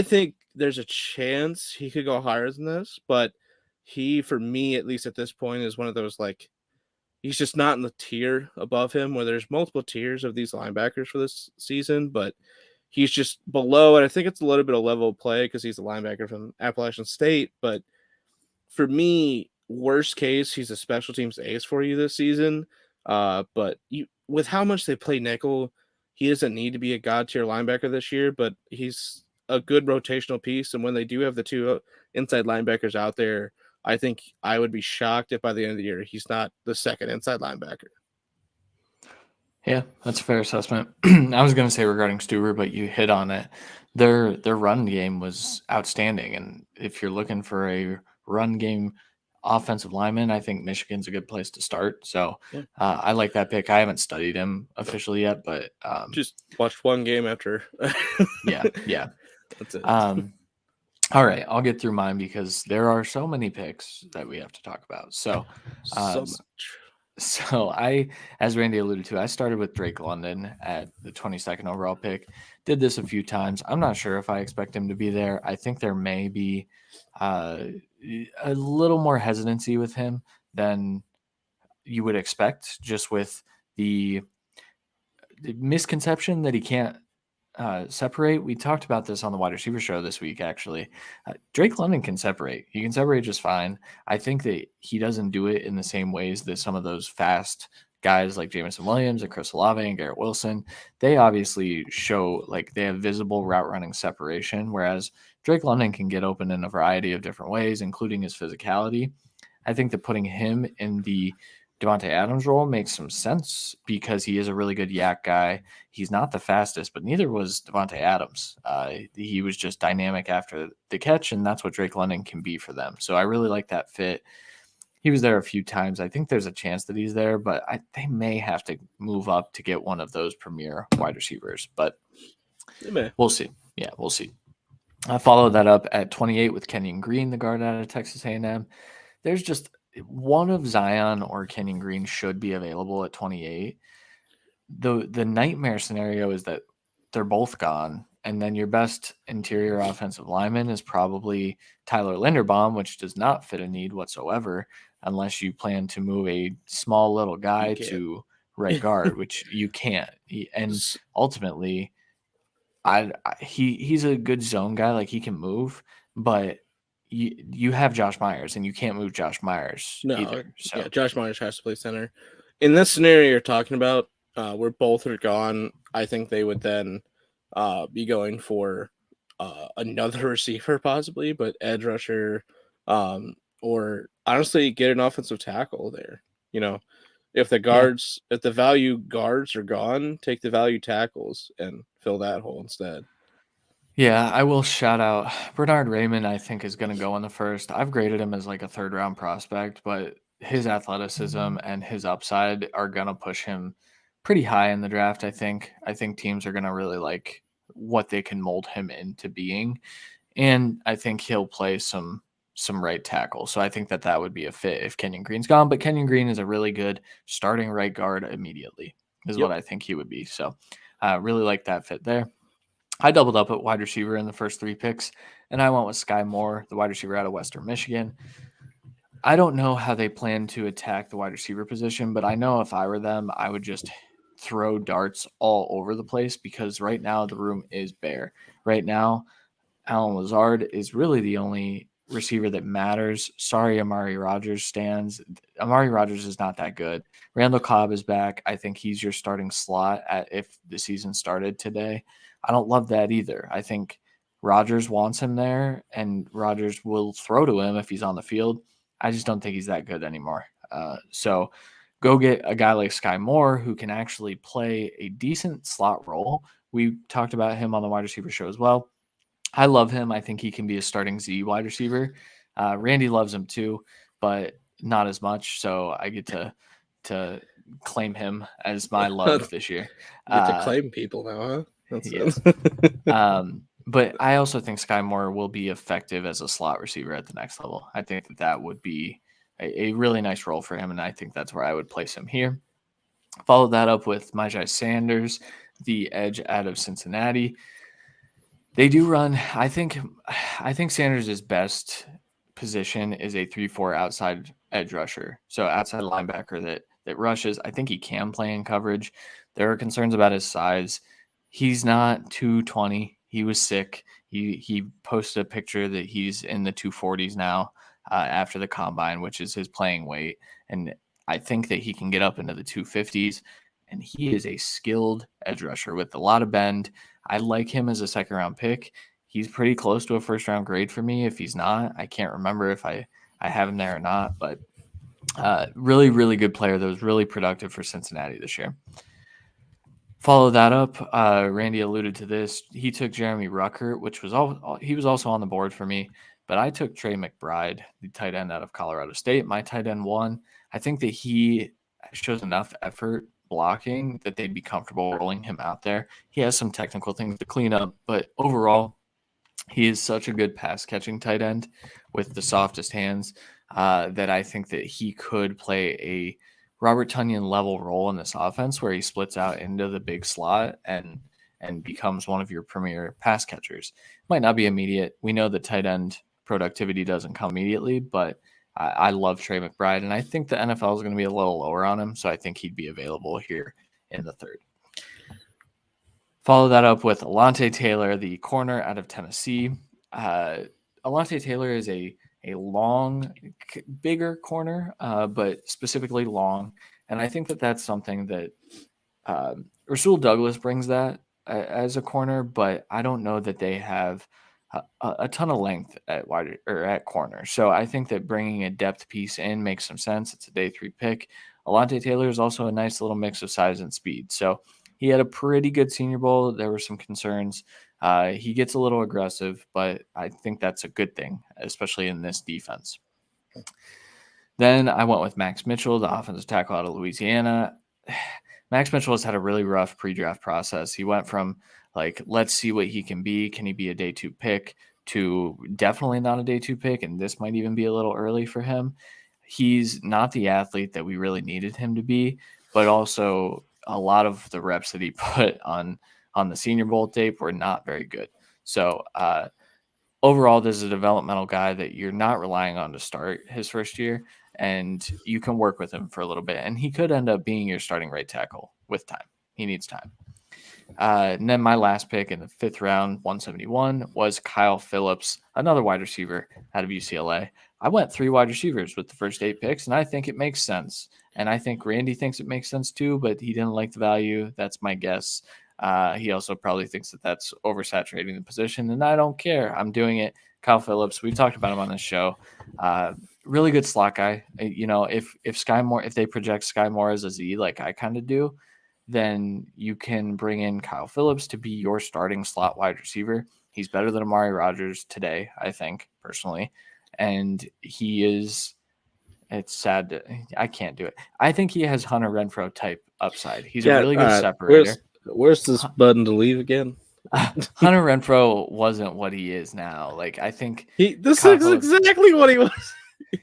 think there's a chance he could go higher than this, but he, for me, at least at this point, is one of those, like, he's just not in the tier above him where there's multiple tiers of these linebackers for this season, but he's just below. And I think it's a little bit of level of play because he's a linebacker from Appalachian State. But for me, worst case, he's a special teams ace for you this season. But with how much they play nickel, he doesn't need to be a god tier linebacker this year, but he's a good rotational piece. And when they do have the two inside linebackers out there, I think I would be shocked if by the end of the year he's not the second inside linebacker. Yeah, that's a fair assessment. I was going to say regarding Steuber, but you hit on it. Their run game was outstanding, and if you're looking for a run game offensive lineman, I think Michigan's a good place to start. So Yeah. I like that pick. I haven't studied him officially yet, but Just watched one game after. yeah. That's it. All right, I'll get through mine because there are so many picks that we have to talk about. So much. So I, as Randy alluded to, I started with Drake London at the 22nd overall pick. Did this a few times. I'm not sure if I expect him to be there. I think there may be a little more hesitancy with him than you would expect, just with the misconception that he can't separate. We talked about this on the wide receiver show this week, actually. Drake London can separate. He can separate just fine. I think that he doesn't do it in the same ways that some of those fast guys like Jameson Williams and Chris Olave and Garrett Wilson, they obviously show like they have visible route running separation, whereas Drake London can get open in a variety of different ways, including his physicality. I think that putting him in the Davante Adams role makes some sense because he is a really good yak guy. He's not the fastest, but neither was Davante Adams. He was just dynamic after the catch, and that's what Drake London can be for them. So I really like that fit. He was there a few times. I think there's a chance that he's there, but they may have to move up to get one of those premier wide receivers. But we'll see. Yeah, we'll see. I followed that up at 28 with Kenyon Green, the guard out of Texas A&M. There's just one of Zion or Kenyon Green should be available at 28. The nightmare scenario is that they're both gone, and then your best interior offensive lineman is probably Tyler Linderbaum, which does not fit a need whatsoever unless you plan to move a small little guy to right guard, which you can't. And ultimately, he's a good zone guy, like he can move, but you have Josh Myers, and you can't move Josh Myers either. So. Yeah, Josh Myers has to play center. In this scenario you're talking about, where both are gone, I think they would then be going for another receiver possibly, but edge rusher, or honestly get an offensive tackle there. If the guards, if the value guards are gone, take the value tackles and fill that hole instead. Yeah, I will shout out Bernard Raymond. I think is going to go in the first. I've graded him as like a third round prospect, but his athleticism and his upside are going to push him pretty high in the draft. I think teams are going to really like what they can mold him into being, and I think he'll play some right tackle. So I think that would be a fit if Kenyon Green's gone. But Kenyon Green is a really good starting right guard immediately, is what I think he would be. So really like that fit there. I doubled up at wide receiver in the first 3 picks, and I went with Skye Moore, the wide receiver out of Western Michigan. I don't know how they plan to attack the wide receiver position, but I know if I were them, I would just throw darts all over the place because right now the room is bare. Right now, Allen Lazard is really the only receiver that matters. Sorry, Amari Rodgers stands. Amari Rodgers is not that good. Randall Cobb is back. I think he's your starting slot if the season started today. I don't love that either. I think Rodgers wants him there, and Rodgers will throw to him if he's on the field. I just don't think he's that good anymore. So go get a guy like Skye Moore who can actually play a decent slot role. We talked about him on the wide receiver show as well. I love him. I think he can be a starting Z wide receiver. Randy loves him too, but not as much. So I get to claim him as my love this year. You get to claim people now, huh? Yes. But I also think Skye Moore will be effective as a slot receiver at the next level. I think that would be a really nice role for him, and I think that's where I would place him here. Follow that up with Myjai Sanders, the edge out of Cincinnati. They do run. I think Sanders' best position is a 3-4 outside edge rusher. So outside linebacker that rushes. I think he can play in coverage. There are concerns about his size. He's not 220. He was sick. He posted a picture that he's in the 240s now after the combine, which is his playing weight. And I think that he can get up into the 250s. And he is a skilled edge rusher with a lot of bend. I like him as a second-round pick. He's pretty close to a first-round grade for me. If he's not, I can't remember if I have him there or not. But really, really good player that was really productive for Cincinnati this year. Follow that up. Randy alluded to this. He took Jeremy Rucker, which was he was also on the board for me. But I took Trey McBride, the tight end out of Colorado State. My tight end 1. I think that he shows enough effort blocking that they'd be comfortable rolling him out there. He has some technical things to clean up, but overall, he is such a good pass catching tight end with the softest hands that I think that he could play a Robert Tonyan level role in this offense where he splits out into the big slot and becomes one of your premier pass catchers. Might not be immediate. We know that tight end productivity doesn't come immediately, but I love Trey McBride, and I think the NFL is going to be a little lower on him, so I think he'd be available here in the 3rd. Follow that up with Alante Taylor, the corner out of Tennessee. Alante Taylor is a long, bigger corner, but specifically long, and I think that that's something that Rasul Douglas brings that as a corner, but I don't know that they have a ton of length at wide or at corner. So I think that bringing a depth piece in makes some sense. It's a day 3 pick. Alante Taylor is also a nice little mix of size and speed. So he had a pretty good Senior Bowl. There were some concerns. He gets a little aggressive, but I think that's a good thing, especially in this defense. Then I went with Max Mitchell, the offensive tackle out of Louisiana. Max Mitchell has had a really rough pre-draft process. He went from let's see what he can be. Can he be a day 2 pick to definitely not a day 2 pick? And this might even be a little early for him. He's not the athlete that we really needed him to be, but also a lot of the reps that he put on the Senior Bowl tape were not very good. So overall, this is a developmental guy that you're not relying on to start his first year, and you can work with him for a little bit. And he could end up being your starting right tackle with time. He needs time. And then my last pick in the 5th round, 171, was Kyle Phillips, another wide receiver out of UCLA. I went 3 wide receivers with the first 8 picks, and I think it makes sense. And I think Randy thinks it makes sense too, but he didn't like the value. That's my guess. He also probably thinks that that's oversaturating the position, and I don't care. I'm doing it. Kyle Phillips, we've talked about him on this show. Really good slot guy. If Skye Moore, if they project Skye Moore as a Z like I kind of do, then you can bring in Kyle Phillips to be your starting slot wide receiver. He's better than Amari Rodgers today, I think, personally. And he is – it's sad. I can't do it. I think he has Hunter Renfrow type upside. He's a really good separator. Where's this button to leave again? Hunter Renfrow wasn't what he is now. I think – this is exactly what he was.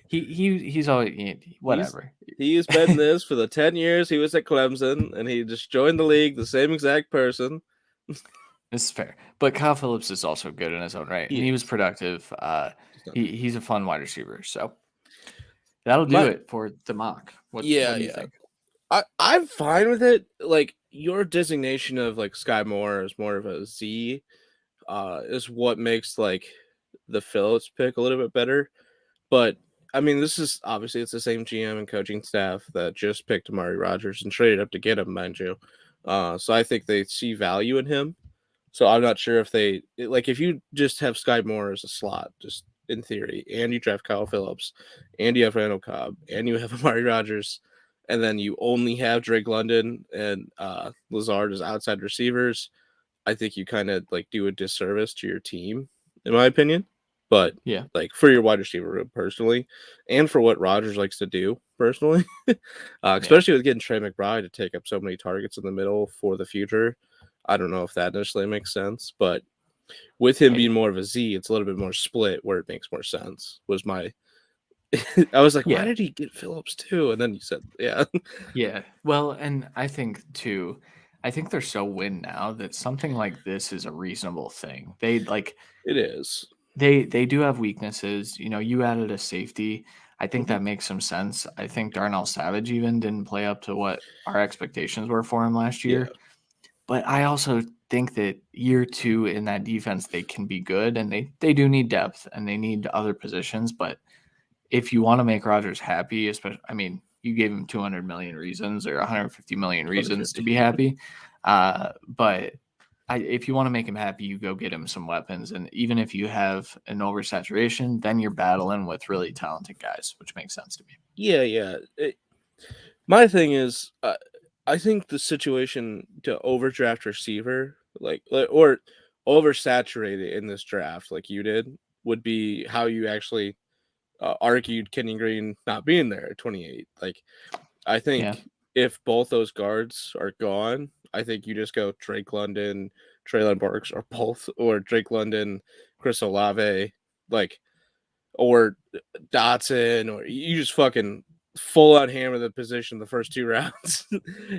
He's always whatever. He has been this for the 10 years he was at Clemson, and he just joined the league, the same exact person. This is fair, but Kyle Phillips is also good in his own right, and he was productive. He's a fun wide receiver, so that'll do it for the mock. What do you think? I'm fine with it. Your designation of Skye Moore as more of a Z is what makes the Phillips pick a little bit better, but. I mean, this is obviously it's the same GM and coaching staff that just picked Amari Rodgers and traded up to get him, mind you. So I think they see value in him. So I'm not sure if they if you just have Skye Moore as a slot, just in theory, and you draft Kyle Phillips, and you have Randall Cobb, and you have Amari Rodgers, and then you only have Drake London and Lazard as outside receivers, I think you kind of like do a disservice to your team, in my opinion. But Yeah. like for your wide receiver room personally, and for what Rodgers likes to do personally, especially with getting Trey McBride to take up so many targets in the middle for the future, I don't know if that initially makes sense. But with him being more of a Z, it's a little bit more split where it makes more sense. Was my I was like, why did he get Phillips too? And then you said, yeah. Yeah. Well, and I think too, I think they're so win now that something like this is a reasonable thing. They like It is. they do have weaknesses. You know, you added a safety. I think that makes some sense. I think Darnell Savage even didn't play up to what our expectations were for him last year. Yeah. But I also think that year 2 in that defense, they can be good, and they do need depth and they need other positions. But if you want to make Rodgers happy, especially, I mean, you gave him 200 million reasons or 150 million reasons to be happy. But if you want to make him happy, you go get him some weapons. And even if you have an oversaturation, then you're battling with really talented guys, which makes sense to me. Yeah. My thing is, I think the situation to overdraft receiver, or oversaturate it in this draft, like you did, would be how you actually argued Kenyon Green not being there at 28. Like, I think if both those guards are gone, I think you just go Drake London, Treylon Burks, or both, or Drake London, Chris Olave, like, or Dotson, or you just fucking full on hammer the position the first 2 rounds.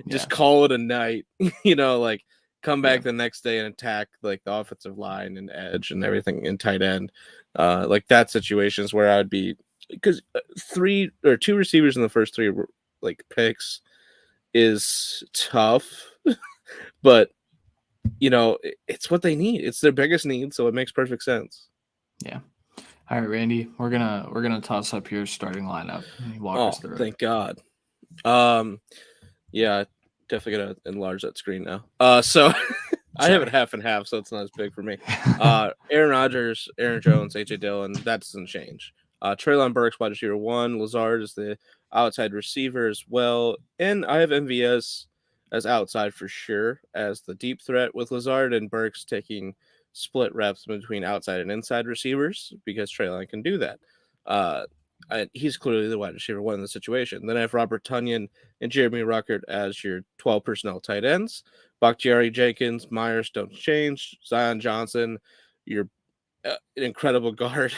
Just call it a night. Like come back the next day and attack like the offensive line and edge and everything in tight end. Like that situation is where I would be, because 3 or 2 receivers in the first 3 like picks is tough, but it's what they need. It's their biggest need, so it makes perfect sense. Yeah. All right, Randy, we're gonna toss up your starting lineup. Walk us through Thank God. Yeah, definitely gonna enlarge that screen now. So I have it half and half, so it's not as big for me. Aaron Rodgers, Aaron Jones, AJ Dillon, that doesn't change. Treylon Burks, wide receiver 1. Lazard is the outside receiver as well, and I have MVS as outside for sure as the deep threat, with Lazard and Burks taking split reps between outside and inside receivers because Treylon can do that. He's clearly the wide receiver 1 in the situation. Then I have Robert Tonyan and Jeremy Rucker as your 12 personnel tight ends. Bakhtiari, Jenkins, Myers don't change. Zion Johnson, you're an incredible guard.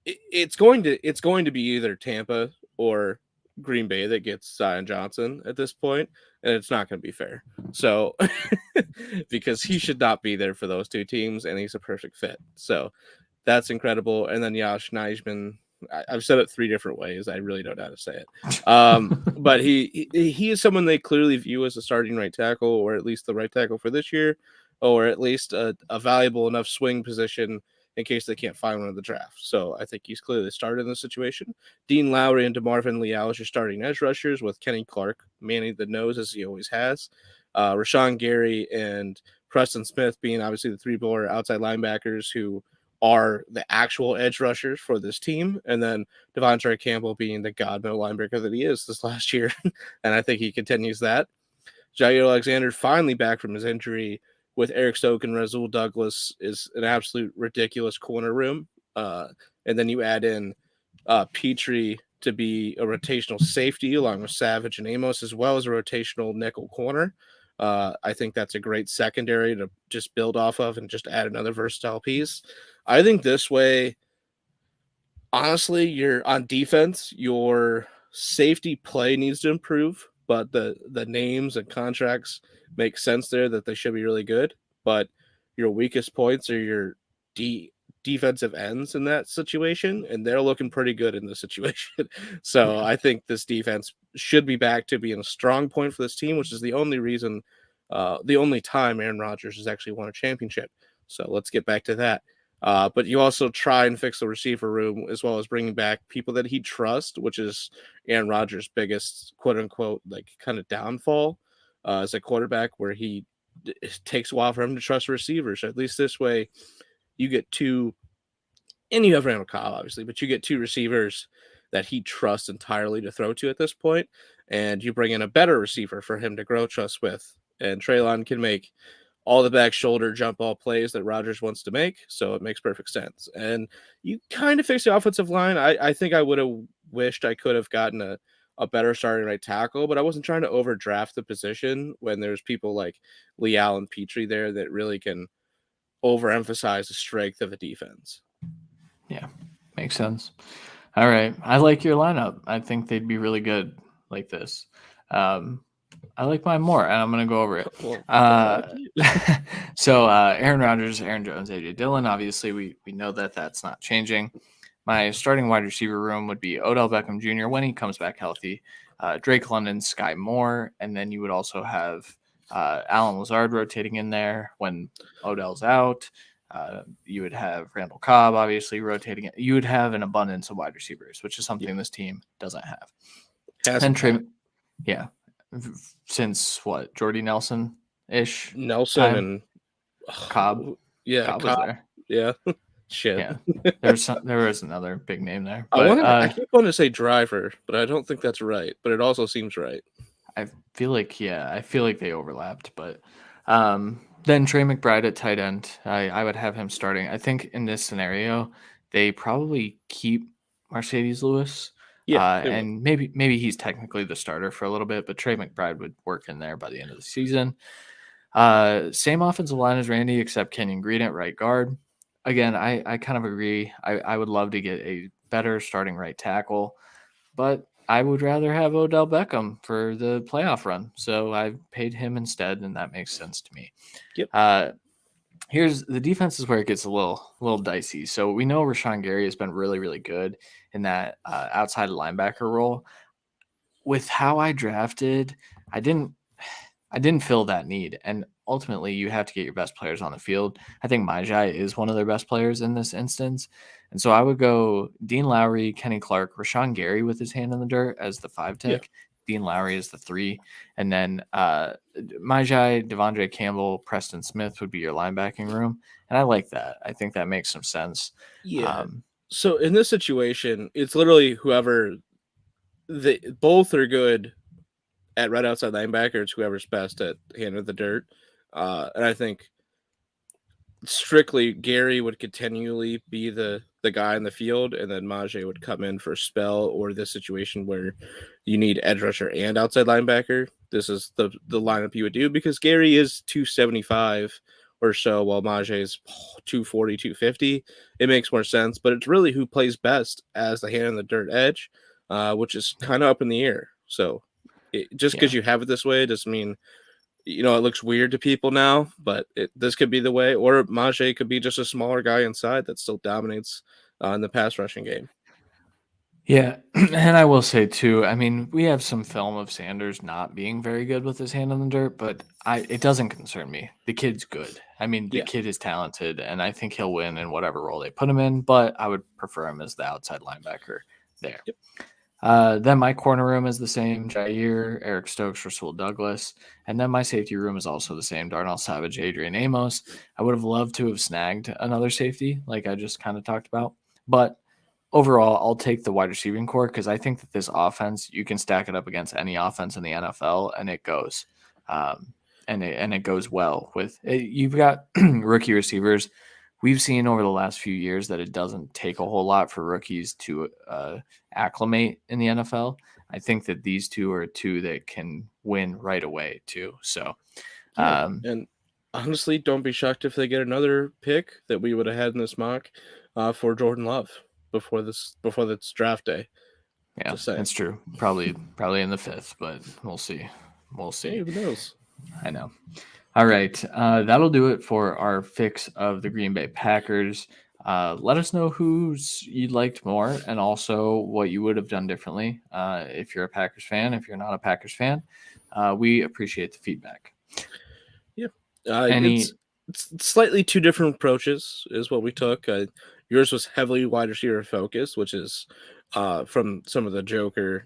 It's going to be either Tampa or Green Bay that gets Zion Johnson at this point, and it's not going to be fair. So, because he should not be there for those 2 teams, and he's a perfect fit. So, that's incredible. And then Josh Nijman, I've said it 3 different ways. I really don't know how to say it. But he is someone they clearly view as a starting right tackle, or at least the right tackle for this year, or at least a valuable enough swing position in case they can't find one in the draft. So I think he's clearly started in this situation. Dean Lowry and Marvin Liao as your starting edge rushers, with Kenny Clark manning the nose as he always has. Rashawn Gary and Preston Smith being obviously the 3-bore outside linebackers who are the actual edge rushers for this team, and then Devontae Campbell being the god middle linebacker that he is this last year, and I think he continues that. Jagged Alexander finally back from his injury with Eric Stokes and Rasul Douglas is an absolute ridiculous corner room, and then you add in Petrie to be a rotational safety along with Savage and Amos, as well as a rotational nickel corner. I think that's a great secondary to just build off of and just add another versatile piece. I think this way, honestly, you're on defense, your safety play needs to improve, but the names and contracts make sense there that they should be really good. But your weakest points are your defensive ends in that situation, and they're looking pretty good in this situation. So I think this defense should be back to being a strong point for this team, which is the only reason, the only time Aaron Rodgers has actually won a championship. So let's get back to that. But you also try and fix the receiver room, as well as bringing back people that he trusts, which is Aaron Rodgers' biggest quote unquote like kind of downfall as a quarterback, where it takes a while for him to trust receivers. At least this way, you get 2 and you have Randall Cobb, obviously, but you get 2 receivers that he trusts entirely to throw to at this point, and you bring in a better receiver for him to grow trust with. And Treylon can make all the back shoulder jump ball plays that Rodgers wants to make, so it makes perfect sense. And you kind of fix the offensive line. I think I would have wished I could have gotten a better starting right tackle, but I wasn't trying to overdraft the position when there's people like Liao and Petrie there that really can overemphasize the strength of a defense. Yeah, makes sense. All right. I like your lineup. I think they'd be really good like this. I like mine more, and I'm going to go over it. So Aaron Rodgers, Aaron Jones, AJ Dillon. Obviously, we know that that's not changing. My starting wide receiver room would be Odell Beckham Jr. when he comes back healthy, Drake London, Skye Moore, and then you would also have Alan Lazard rotating in there when Odell's out. You would have Randall Cobb, obviously, rotating it. You would have an abundance of wide receivers, which is something this team doesn't have. Yeah. Since what, Jordy Nelson-ish? Nelson time? and Cobb? Yeah, Cobb was there. Yeah. Shit. Yeah. There was another big name there. But, But, I keep wanting to say Driver, but I don't think that's right. But it also seems right. I feel like they overlapped. But then Trey McBride at tight end, I would have him starting. I think in this scenario, they probably keep Mercedes Lewis. Yeah, and maybe he's technically the starter for a little bit, but Trey McBride would work in there by the end of the season. Same offensive line as Randy, except Kenyon Green at right guard. Again, I kind of agree. I would love to get a better starting right tackle, but I would rather have Odell Beckham for the playoff run. So I paid him instead, and that makes sense to me. Yep. Here's the defense is where it gets a little dicey. So we know Rashawn Gary has been really, really good in that outside linebacker role. With how I drafted, I didn't fill that need. And ultimately, you have to get your best players on the field. I think Majai is one of their best players in this instance. And so I would go Dean Lowry, Kenny Clark, Rashawn Gary with his hand in the dirt as the 5 tech. Yeah. Dean Lowry is the 3. And then Majai, Devondre Campbell, Preston Smith would be your linebacking room. And I like that. I think that makes some sense. Yeah. So in this situation, it's literally whoever both are good at right outside linebacker. It's whoever's best at hand in the dirt. And I think strictly Gary would continually be the guy in the field, and then Majai would come in for a spell, or this situation where you need edge rusher and outside linebacker. This is the lineup you would do, because Gary is 275 or so, while Majai is 240, 250. It makes more sense, but it's really who plays best as the hand in the dirt edge, which is kind of up in the air. So just because you have it this way doesn't mean, it looks weird to people now, but this could be the way. Or Majai could be just a smaller guy inside that still dominates in the pass rushing game. Yeah, and I will say too, I mean, we have some film of Sanders not being very good with his hand in the dirt, but it doesn't concern me. The kid's good. I mean, the kid is talented, and I think he'll win in whatever role they put him in, but I would prefer him as the outside linebacker there. Yep. Then my corner room is the same, Jair, Eric Stokes, Rasul Douglas. And then my safety room is also the same, Darnell Savage, Adrian Amos. I would have loved to have snagged another safety, like I just kind of talked about. But overall, I'll take the wide receiving core, because I think that this offense, you can stack it up against any offense in the NFL, and it goes. And it goes well. With you've got rookie receivers. We've seen over the last few years that it doesn't take a whole lot for rookies to acclimate in the NFL. I think that these two are 2 that can win right away too. So, and honestly, don't be shocked if they get another pick that we would have had in this mock for Jordan Love before this draft day. Yeah, that's true. Probably in the 5th, but we'll see. Hey, who knows? I know. All right, that'll do it for our fix of the Green Bay Packers. Let us know who's you liked more, and also what you would have done differently. If you're a Packers fan, if you're not a Packers fan, we appreciate the feedback. Yeah, it's slightly 2 different approaches is what we took. Yours was heavily wide receiver focused, which is from some of the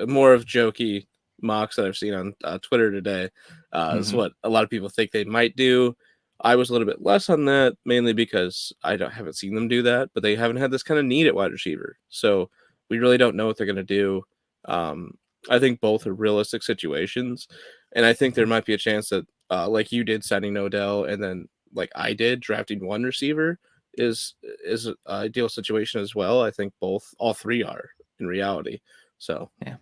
more of jokey mocks that I've seen on Twitter today. Is what a lot of people think they might do. I was a little bit less on that, mainly because haven't seen them do that, but they haven't had this kind of need at wide receiver. So we really don't know what they're going to do. I think both are realistic situations, and I think there might be a chance that, like you did, signing Odell, and then like I did, drafting one receiver is an ideal situation as well. I think all three are in reality. So yeah.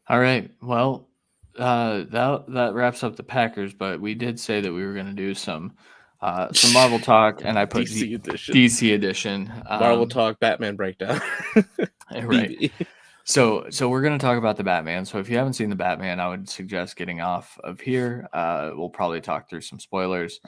All right. Well, that wraps up the Packers, but we did say that we were going to do some Marvel talk, and I put DC edition, DC edition, Marvel talk, Batman breakdown, right. BB. So we're going to talk about the Batman. So if you haven't seen the Batman, I would suggest getting off of here. We'll probably talk through some spoilers.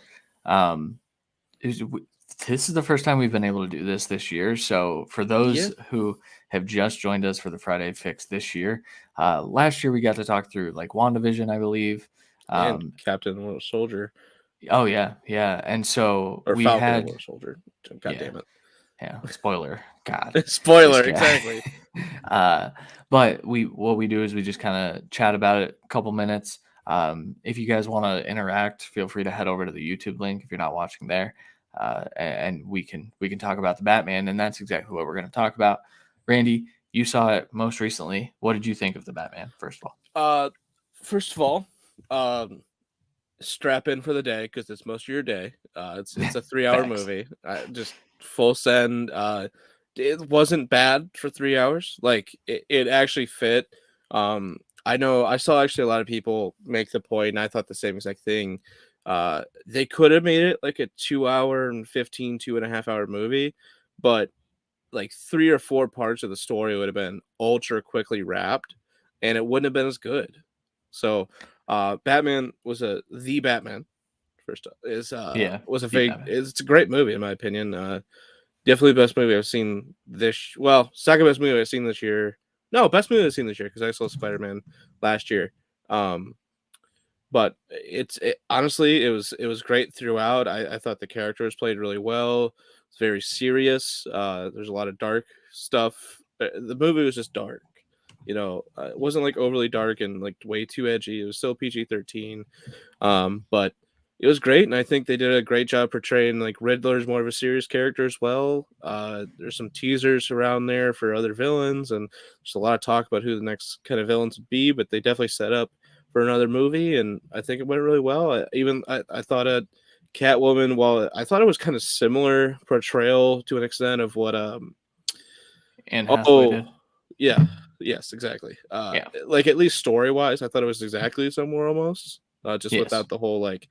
This is the first time we've been able to do this year. So for those who have just joined us for the Friday Fix this year, last year we got to talk through like WandaVision, I believe, and Captain and Winter Soldier. Oh yeah, and so or we Falcon had and Winter Soldier. God damn it! Yeah, spoiler. God, spoiler exactly. But what we do is we just kind of chat about it a couple minutes. If you guys want to interact, feel free to head over to the YouTube link if you're not watching there. And we can talk about the Batman, and that's exactly what we're going to talk about. Randy, you saw it most recently. What did you think of the Batman? First of all, strap in for the day because it's most of your day. It's a 3-hour movie. Just full send. It wasn't bad for 3 hours. Like it actually fit. I know I saw actually a lot of people make the point, and I thought the same exact thing. They could have made it like a 2-hour and 2.5-hour movie, but like 3 or 4 parts of the story would have been ultra quickly wrapped, and it wouldn't have been as good. So, Batman was the Batman. First is was a fake. It's a great movie in my opinion. Definitely the best movie I've seen this. Well, second best movie I've seen this year. No, best movie I've seen this year because I saw Spider-Man last year. But honestly, it was great throughout. I thought the characters played really well. It's very serious. There's a lot of dark stuff. The movie was just dark. It wasn't like overly dark and like way too edgy. It was still PG-13. But it was great, and I think they did a great job portraying like Riddler's more of a serious character as well. There's some teasers around there for other villains, and there's a lot of talk about who the next kind of villains would be, but they definitely set up for another movie, and I think it went really well. I thought Catwoman, while I thought it was kind of similar portrayal to an extent of what Anne Hathaway did. Yeah, yes, exactly. Like at least story wise, I thought it was exactly similar almost. Without the whole like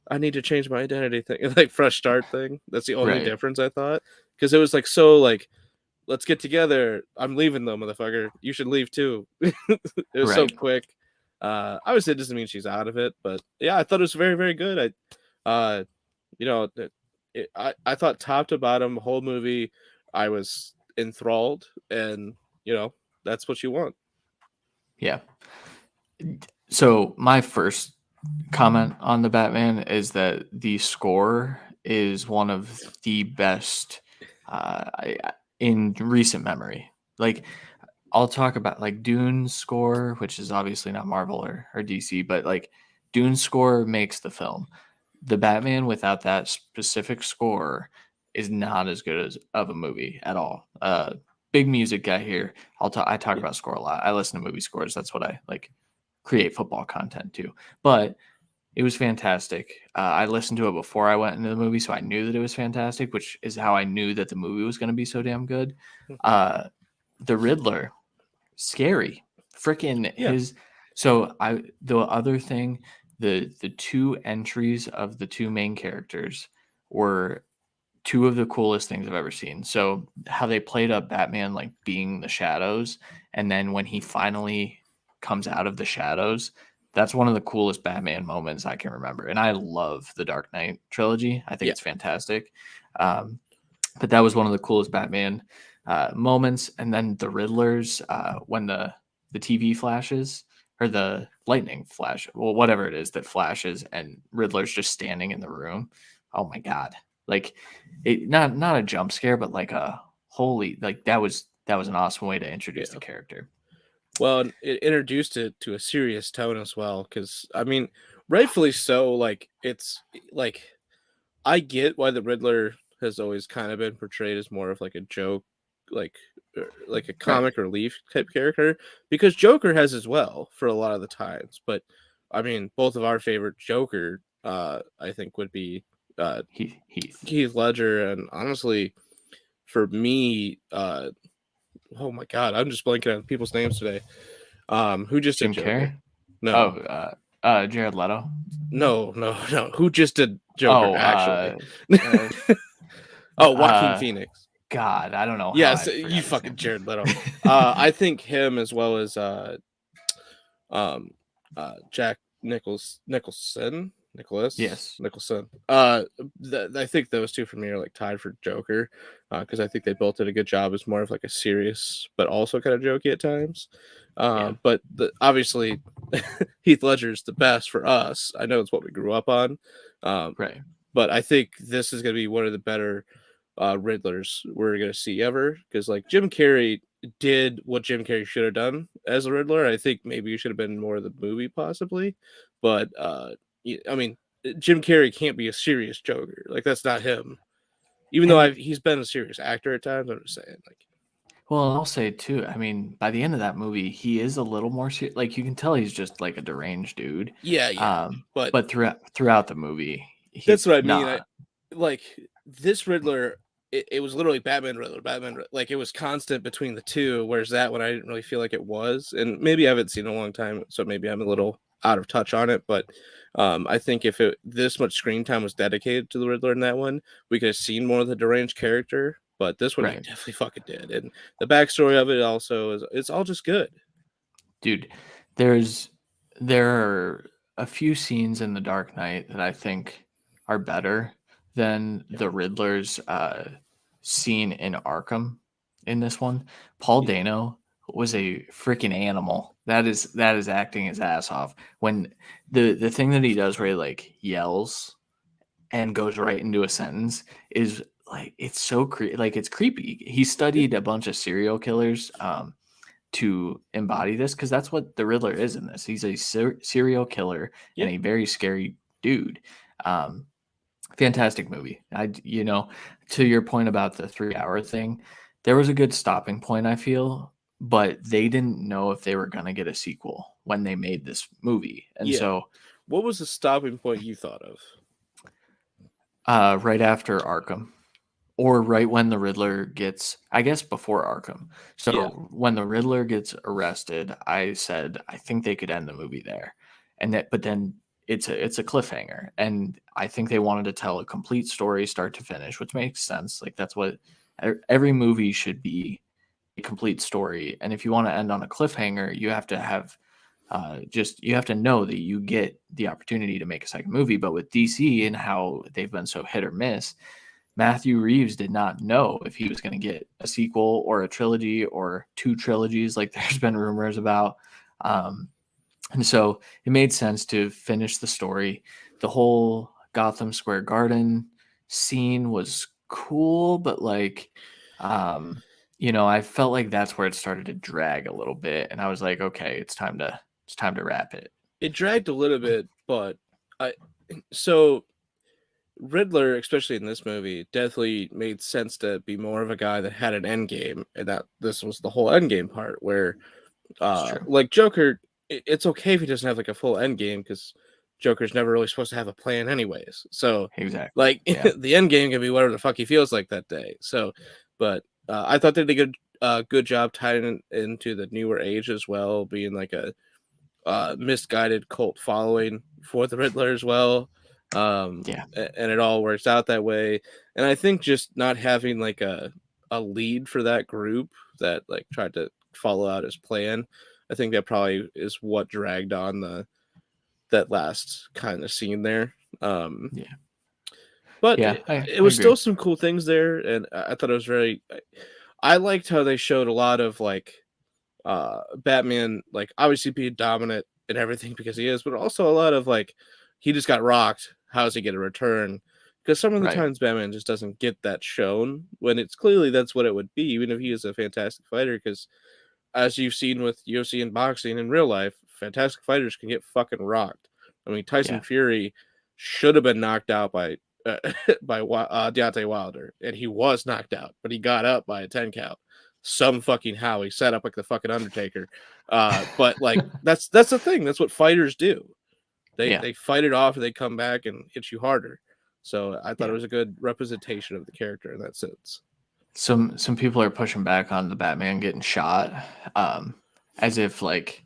I need to change my identity thing, like fresh start thing. That's the only difference I thought, because it was like so like let's get together. I'm leaving though, motherfucker. You should leave too. It was so quick. Obviously it doesn't mean she's out of it, but yeah, I thought it was very, very good. I thought top to bottom, whole movie, I was enthralled, and that's what you want. Yeah. So my first comment on the Batman is that the score is one of the best in recent memory. Like I'll talk about like Dune's score, which is obviously not Marvel or DC, but like Dune's score makes the film. The Batman without that specific score is not as good as of a movie at all. Big music guy here. I talk about score a lot. I listen to movie scores. That's what I like. Create football content too. But it was fantastic. I listened to it before I went into the movie, so I knew that it was fantastic, which is how I knew that the movie was going to be so damn good. The Riddler, scary, freaking his. So the other thing, the two entries of the two main characters were two of the coolest things I've ever seen. So how they played up Batman like being the shadows, and then when he finally comes out of the shadows, that's one of the coolest Batman moments I can remember. And I love the Dark Knight trilogy. I think it's fantastic. But that was one of the coolest Batman moments. And then the Riddler's when the TV flashes or the lightning flash, well, whatever it is that flashes, and Riddler's just standing in the room. Oh my God. Like it, not a jump scare, but like a holy, like that was an awesome way to introduce the character. Well, it introduced it to a serious tone as well, because I mean, rightfully so. Like it's like I get why the Riddler has always kind of been portrayed as more of like a joke, like like a comic relief type character, because Joker has as well for a lot of the times. But I mean, both of our favorite Joker, I think, would be Heath Ledger, and honestly, for me, oh my god, I'm just blanking on people's names today. Who just Jim did Joker? Carrey? No. Jared Leto? No. Who just did Joker, actually? Joaquin Phoenix. God, I don't know. Yes, you fucking Jared Leto. I think him, as well as Jack Nicholson. Yes. Nicholson. I think those two for me are like tied for Joker, because I think they both did a good job as more of like a serious but also kind of jokey at times. But obviously Heath Ledger's the best for us. I know it's what we grew up on. Right. But I think this is going to be one of the better Riddlers we're going to see ever, because like Jim Carrey did what Jim Carrey should have done as a Riddler. I think maybe you should have been more of the movie possibly, but I mean, Jim Carrey can't be a serious Joker. Like, that's not him. Even though he's been a serious actor at times, I'm just saying, like. Well, I'll say too. I mean, by the end of that movie, he is a little more like you can tell he's just like a deranged dude. Yeah. But throughout the movie, that's what I mean. Like this Riddler, it was literally Batman Riddler. Like, it was constant between the two. Whereas that one, I didn't really feel like it was. And maybe I haven't seen it in a long time, so maybe I'm a little out of touch on it. But I think if this much screen time was dedicated to the Riddler in that one, we could have seen more of the deranged character. But this one, he definitely fucking did. And the backstory of it also it's all just good. Dude, there are a few scenes in The Dark Knight that I think are better than the Riddler's scene in Arkham in this one. Paul Dano was a freaking animal. That is acting his ass off. When the thing that he does where he like yells and goes right into a sentence is like, it's so it's creepy. He studied a bunch of serial killers to embody this, because that's what the Riddler is in this. He's a serial killer and a very scary dude. Fantastic movie. To your point about the 3-hour thing, there was a good stopping point, I feel, but they didn't know if they were going to get a sequel when they made this movie. And so what was the stopping point you thought of? Right after Arkham, or right when the Riddler gets, I guess before Arkham. So when the Riddler gets arrested, I said, I think they could end the movie there. But then it's a cliffhanger. And I think they wanted to tell a complete story, start to finish, which makes sense. Like, that's what every movie should be, a complete story. And if you want to end on a cliffhanger, you have to have you have to know that you get the opportunity to make a second movie. But with DC and how they've been so hit or miss, Matthew Reeves did not know if he was going to get a sequel or a trilogy or 2 trilogies, like there's been rumors about. And so it made sense to finish the story. The whole Gotham Square Garden scene was cool, but like, I felt like that's where it started to drag a little bit. And I was like, okay, it's time to wrap it. It dragged a little bit, but so Riddler, especially in this movie, definitely made sense to be more of a guy that had an end game, and that this was the whole end game part where, like Joker, it's okay if he doesn't have like a full end game, because Joker's never really supposed to have a plan anyways. So exactly, like the end game can be whatever the fuck he feels like that day. So, but I thought they did a good job tying into the newer age as well, being like a misguided cult following for the Riddler as well. And it all works out that way. And I think just not having like a lead for that group that like tried to follow out his plan, I think that probably is what dragged on that last kind of scene there. But it was still some cool things there, and I thought it was I liked how they showed a lot of like Batman, like obviously being dominant and everything because he is, but also a lot of like, he just got rocked. How's he get a return? Because some of the times Batman just doesn't get that shown, when it's clearly that's what it would be, even if he is a fantastic fighter. Because as you've seen with UFC and boxing in real life, fantastic fighters can get fucking rocked. I mean, Tyson Fury should have been knocked out by by Deontay Wilder, and he was knocked out, but he got up by a 10 count. Some fucking how he set up like the fucking Undertaker. But like that's the thing. That's what fighters do. They fight it off and they come back and hit you harder. So I thought it was a good representation of the character in that sense. Some people are pushing back on the Batman getting shot, as if like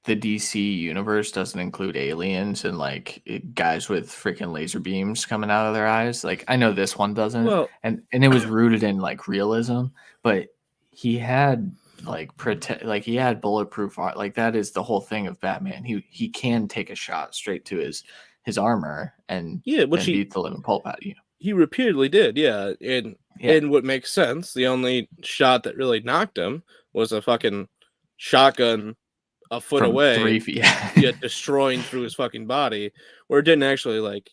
the DC universe doesn't include aliens and like guys with freaking laser beams coming out of their eyes. Like I know this one doesn't, Well, and it was rooted in like realism, but he had like he had bulletproof art. Like that is the whole thing of Batman. He can take a shot straight to his armor and which he beat the living pulp out of you. He repeatedly did, and what makes sense. The only shot that really knocked him was a fucking shotgun a foot From away, 3 feet. yet destroying through his fucking body, where it didn't actually like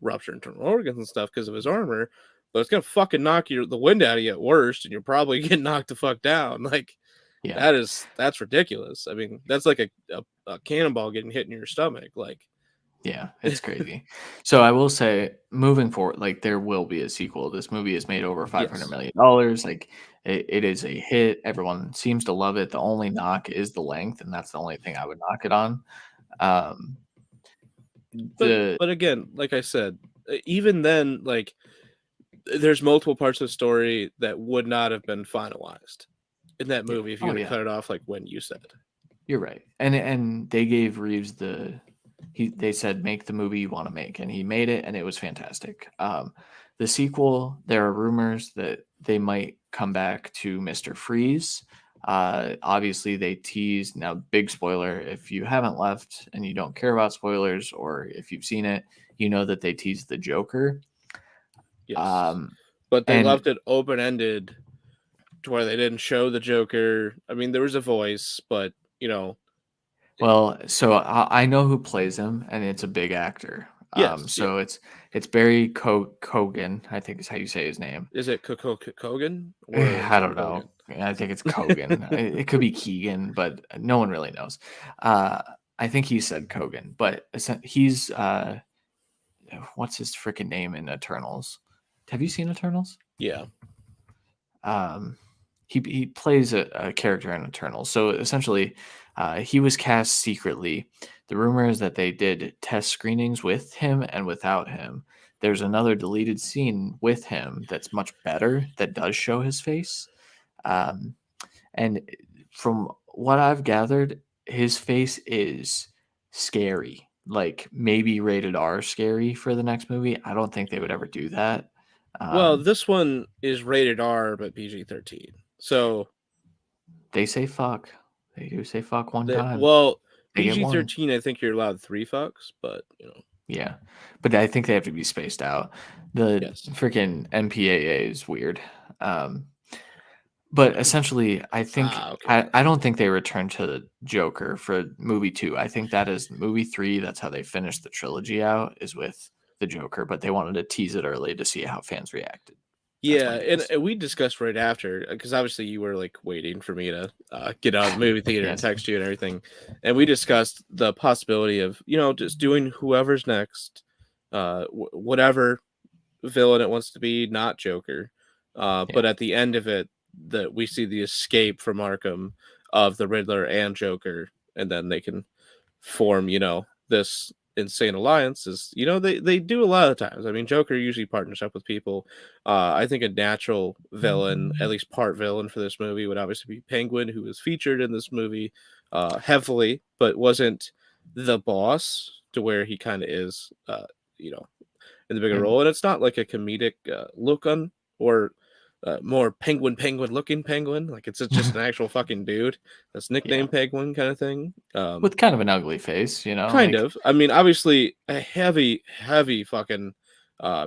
rupture internal organs and stuff because of his armor, but it's gonna fucking knock the wind out of you at worst, and you're probably getting knocked the fuck down. Like, that's ridiculous. I mean, that's like a cannonball getting hit in your stomach. Like, yeah, it's crazy. So I will say, moving forward, like there will be a sequel. This movie has made over $500 million. Like it is a hit. Everyone seems to love it. The only knock is the length, and that's the only thing I would knock it on. But again, like I said, even then, like there's multiple parts of the story that would not have been finalized in that movie if you had cut it off like when you said. You're right. And they gave Reeves they said make the movie you want to make, and he made it, and it was fantastic. The sequel, there are rumors that they might come back to Mr. Freeze. Obviously they teased, now big spoiler, if you haven't left and you don't care about spoilers, or if you've seen it, you know that they teased the Joker. Yes. But they left it open-ended to where they didn't show the Joker. I mean, there was a voice, but well, so I know who plays him, and it's a big actor. So it's Barry Kogan, I think is how you say his name. Is it Kogan? I don't know. I think it's Kogan. It could be Keegan, but no one really knows. I think he said Kogan, but he's what's his freaking name in Eternals? Have you seen Eternals? Yeah. He plays a character in Eternals. So essentially, he was cast secretly. The rumor is that they did test screenings with him and without him. There's another deleted scene with him that's much better that does show his face. And from what I've gathered, his face is scary, like maybe rated R scary for the next movie. I don't think they would ever do that. Well, this one is rated R, but PG-13. So they say fuck. They do say fuck one time. Well, PG-13, I think you're allowed 3 fucks, but yeah, but I think they have to be spaced out. The freaking MPAA is weird. But essentially, I think I don't think they return to the Joker for movie 2. I think that is movie 3. That's how they finished the trilogy out, is with the Joker. But they wanted to tease it early to see how fans reacted. Yeah, and we discussed right after, because obviously you were like waiting for me to get out of the movie theater and text you and everything, and we discussed the possibility of just doing whoever's next, whatever villain it wants to be, not Joker, but at the end of it, that we see the escape from Arkham of the Riddler and Joker, and then they can form this insane alliances. They do a lot of times. I mean, Joker usually partners up with people. I think a natural villain, at least part villain for this movie, would obviously be Penguin, who was featured in this movie heavily, but wasn't the boss to where he kind of is in the bigger role. And it's not like a comedic look on, or more penguin looking penguin. Like it's just an actual fucking dude that's nicknamed Penguin kind of thing. With kind of an ugly face, Kind of. I mean, obviously a heavy fucking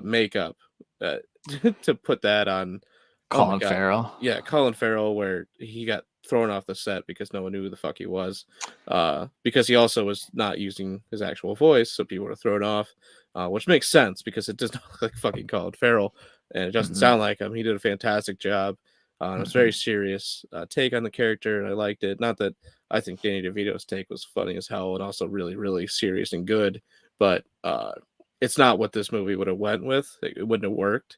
makeup to put that on Colin Farrell. Yeah, Colin Farrell, where he got thrown off the set because no one knew who the fuck he was. Because he also was not using his actual voice, so people were thrown off. Which makes sense because it does not look like fucking Colin Farrell. And it doesn't sound like him. He did a fantastic job. It was very serious take on the character, and I liked it. Not that I think Danny DeVito's take was funny as hell, and also really, really serious and good. But it's not what this movie would have went with. It wouldn't have worked.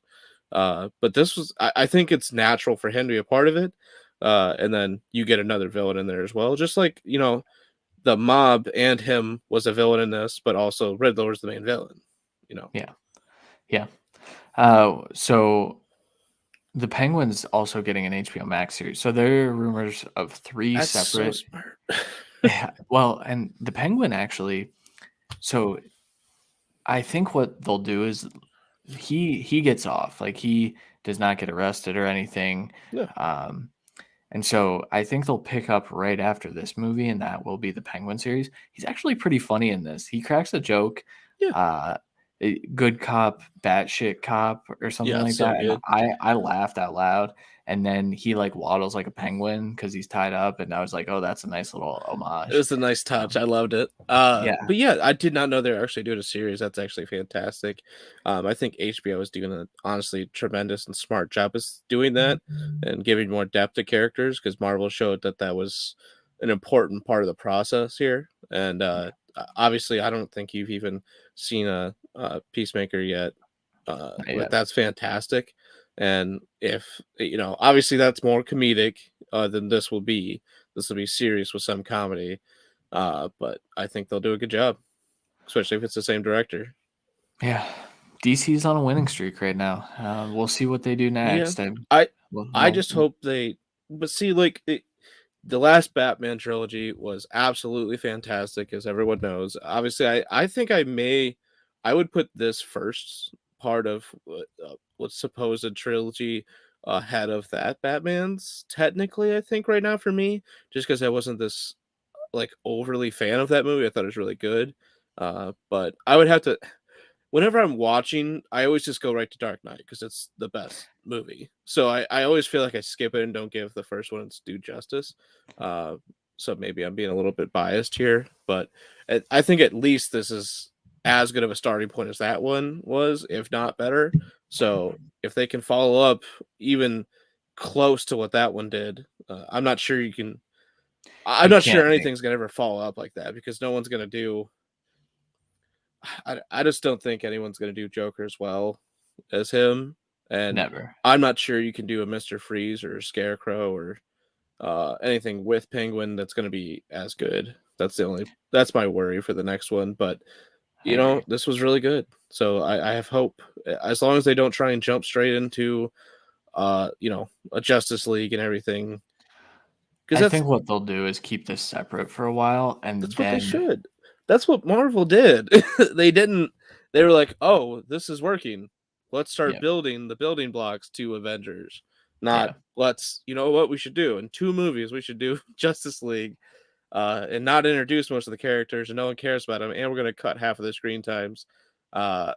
But this was, I think it's natural for him to be a part of it. And then you get another villain in there as well. Just like, the mob and him was a villain in this, but also Riddler was the main villain, Yeah. Yeah. So the Penguin's also getting an HBO Max series. So there are rumors of 3 That's so separate. smart. Yeah, well, and the Penguin actually. So I think what they'll do is he gets off. Like he does not get arrested or anything. Yeah. Um, and so I think they'll pick up right after this movie, and that will be the Penguin series. He's actually pretty funny in this. He cracks a joke. Yeah. Good cop, batshit cop, or something Yeah, like it's so that. And good. I laughed out loud. And then he like waddles like a penguin because he's tied up. And I was like, oh, that's a nice little It homage. was a nice touch. I loved it. Yeah. But yeah, I did not know they were actually doing a series. That's actually fantastic. I think HBO is doing an honestly tremendous and smart job of doing that and giving more depth to characters, because Marvel showed that was an important part of the process here. And obviously, I don't think you've even seen a Peacemaker yet, but that's fantastic. And if obviously that's more comedic than this will be. This will be serious with some comedy, but I think they'll do a good job, especially if it's the same director. Yeah. DC's on a winning streak right now. We'll see what they do Yeah, next. I just hope they. But see, like the last Batman trilogy was absolutely fantastic, as everyone knows. Obviously, I think I would put this first part of what's supposed trilogy ahead of that Batman's. Technically, I think right now for me, just because I wasn't this like overly fan of that movie. I thought it was really good. But I would have to, whenever I'm watching, I always just go right to Dark Knight because it's the best movie. So I always feel like I skip it and don't give the first one its due justice. So maybe I'm being a little bit biased here, but I think at least this is as good of a starting point as that one was, if not better. So if they can follow up even close to what that one did, I'm not sure you can. I'm You not sure can't anything's gonna ever follow up like that, because no one's gonna do. I just don't think anyone's gonna do Joker as well as him, and never. I'm not sure you can do a Mister Freeze or a Scarecrow or anything with Penguin that's gonna be as good. That's my worry for the next one. But I agree. this was really good, so I have hope, as long as they don't try and jump straight into a Justice League and everything, because I think what they'll do is keep this separate for a while, and that's what they then should. That's what Marvel did. They didn't. They were like, "Oh, this is working. Let's start yeah, building the building blocks to Avengers." yeah. Not let's. You know what we should do in 2 movies? We should do Justice League, and not introduce most of the characters, and no one cares about them. And we're gonna cut half of the screen times, Yeah.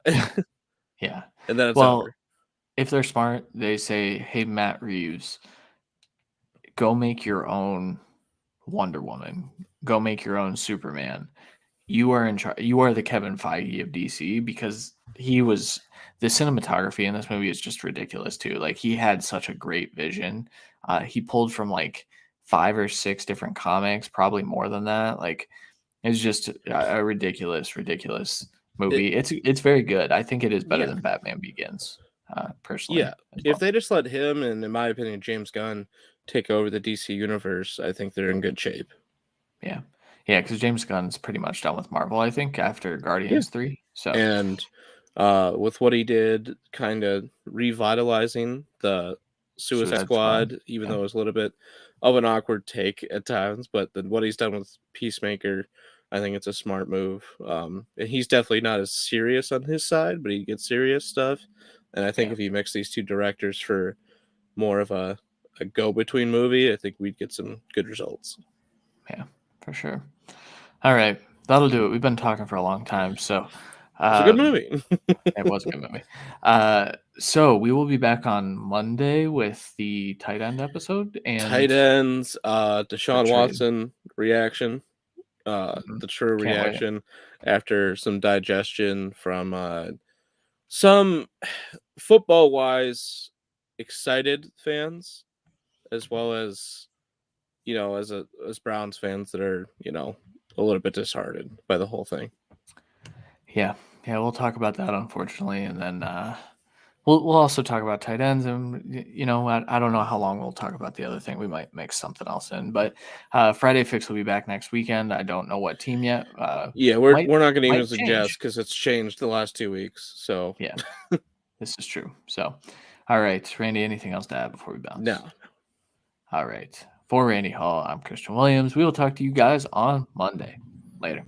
and then it's Well, over. if they're smart, they say, "Hey, Matt Reeves, go make your own Wonder Woman. Go make your own Superman. You are in charge. You are the Kevin Feige of DC," because the cinematography in this movie is just ridiculous too. Like he had such a great vision. He pulled from like 5 or 6 different comics, probably more than that. Like it's just a ridiculous, ridiculous It, movie. It's very good. I think it is better yeah, than Batman Begins, yeah. personally as If well. they just let him and, in my opinion, James Gunn take over the DC universe, I think they're in good shape. Yeah, yeah, because James Gunn's pretty much done with Marvel. I think after Yeah. Guardians 3. So And with what he did, kind of revitalizing the Suicide Suicide Squad. Squad, even Yeah, though it was a little bit of an awkward take at times, but then what he's done with Peacemaker, I think it's a smart move. And he's definitely not as serious on his side, but he gets serious stuff. And I think yeah, if you mix these two directors for more of a go-between movie, I think we'd get some good results. yeah, for sure. All right, that'll do it. We've been talking for a long time, so It's a good um, movie. it was a good movie. So we will be back on Monday with the tight end episode Tight and ends, the Deshaun trade. Watson reaction, Mhm. the true Can't wait. reaction after some digestion from some football wise excited fans, as well as as Browns fans that are a little bit disheartened by the whole thing. Yeah, Yeah, we'll talk about that, unfortunately, and then we'll also talk about tight ends, and I don't know how long we'll talk about the other thing. We might mix something else in, but Friday Fix will be back next weekend. I don't know what team yet. Yeah, we're not going to even might suggest change. because it's changed the last 2 weeks. So Yeah, this is true. So, all right, Randy, anything else to add before we bounce? no. All right. For Randy Hall, I'm Christian Williams. We will talk to you guys on Monday. Later.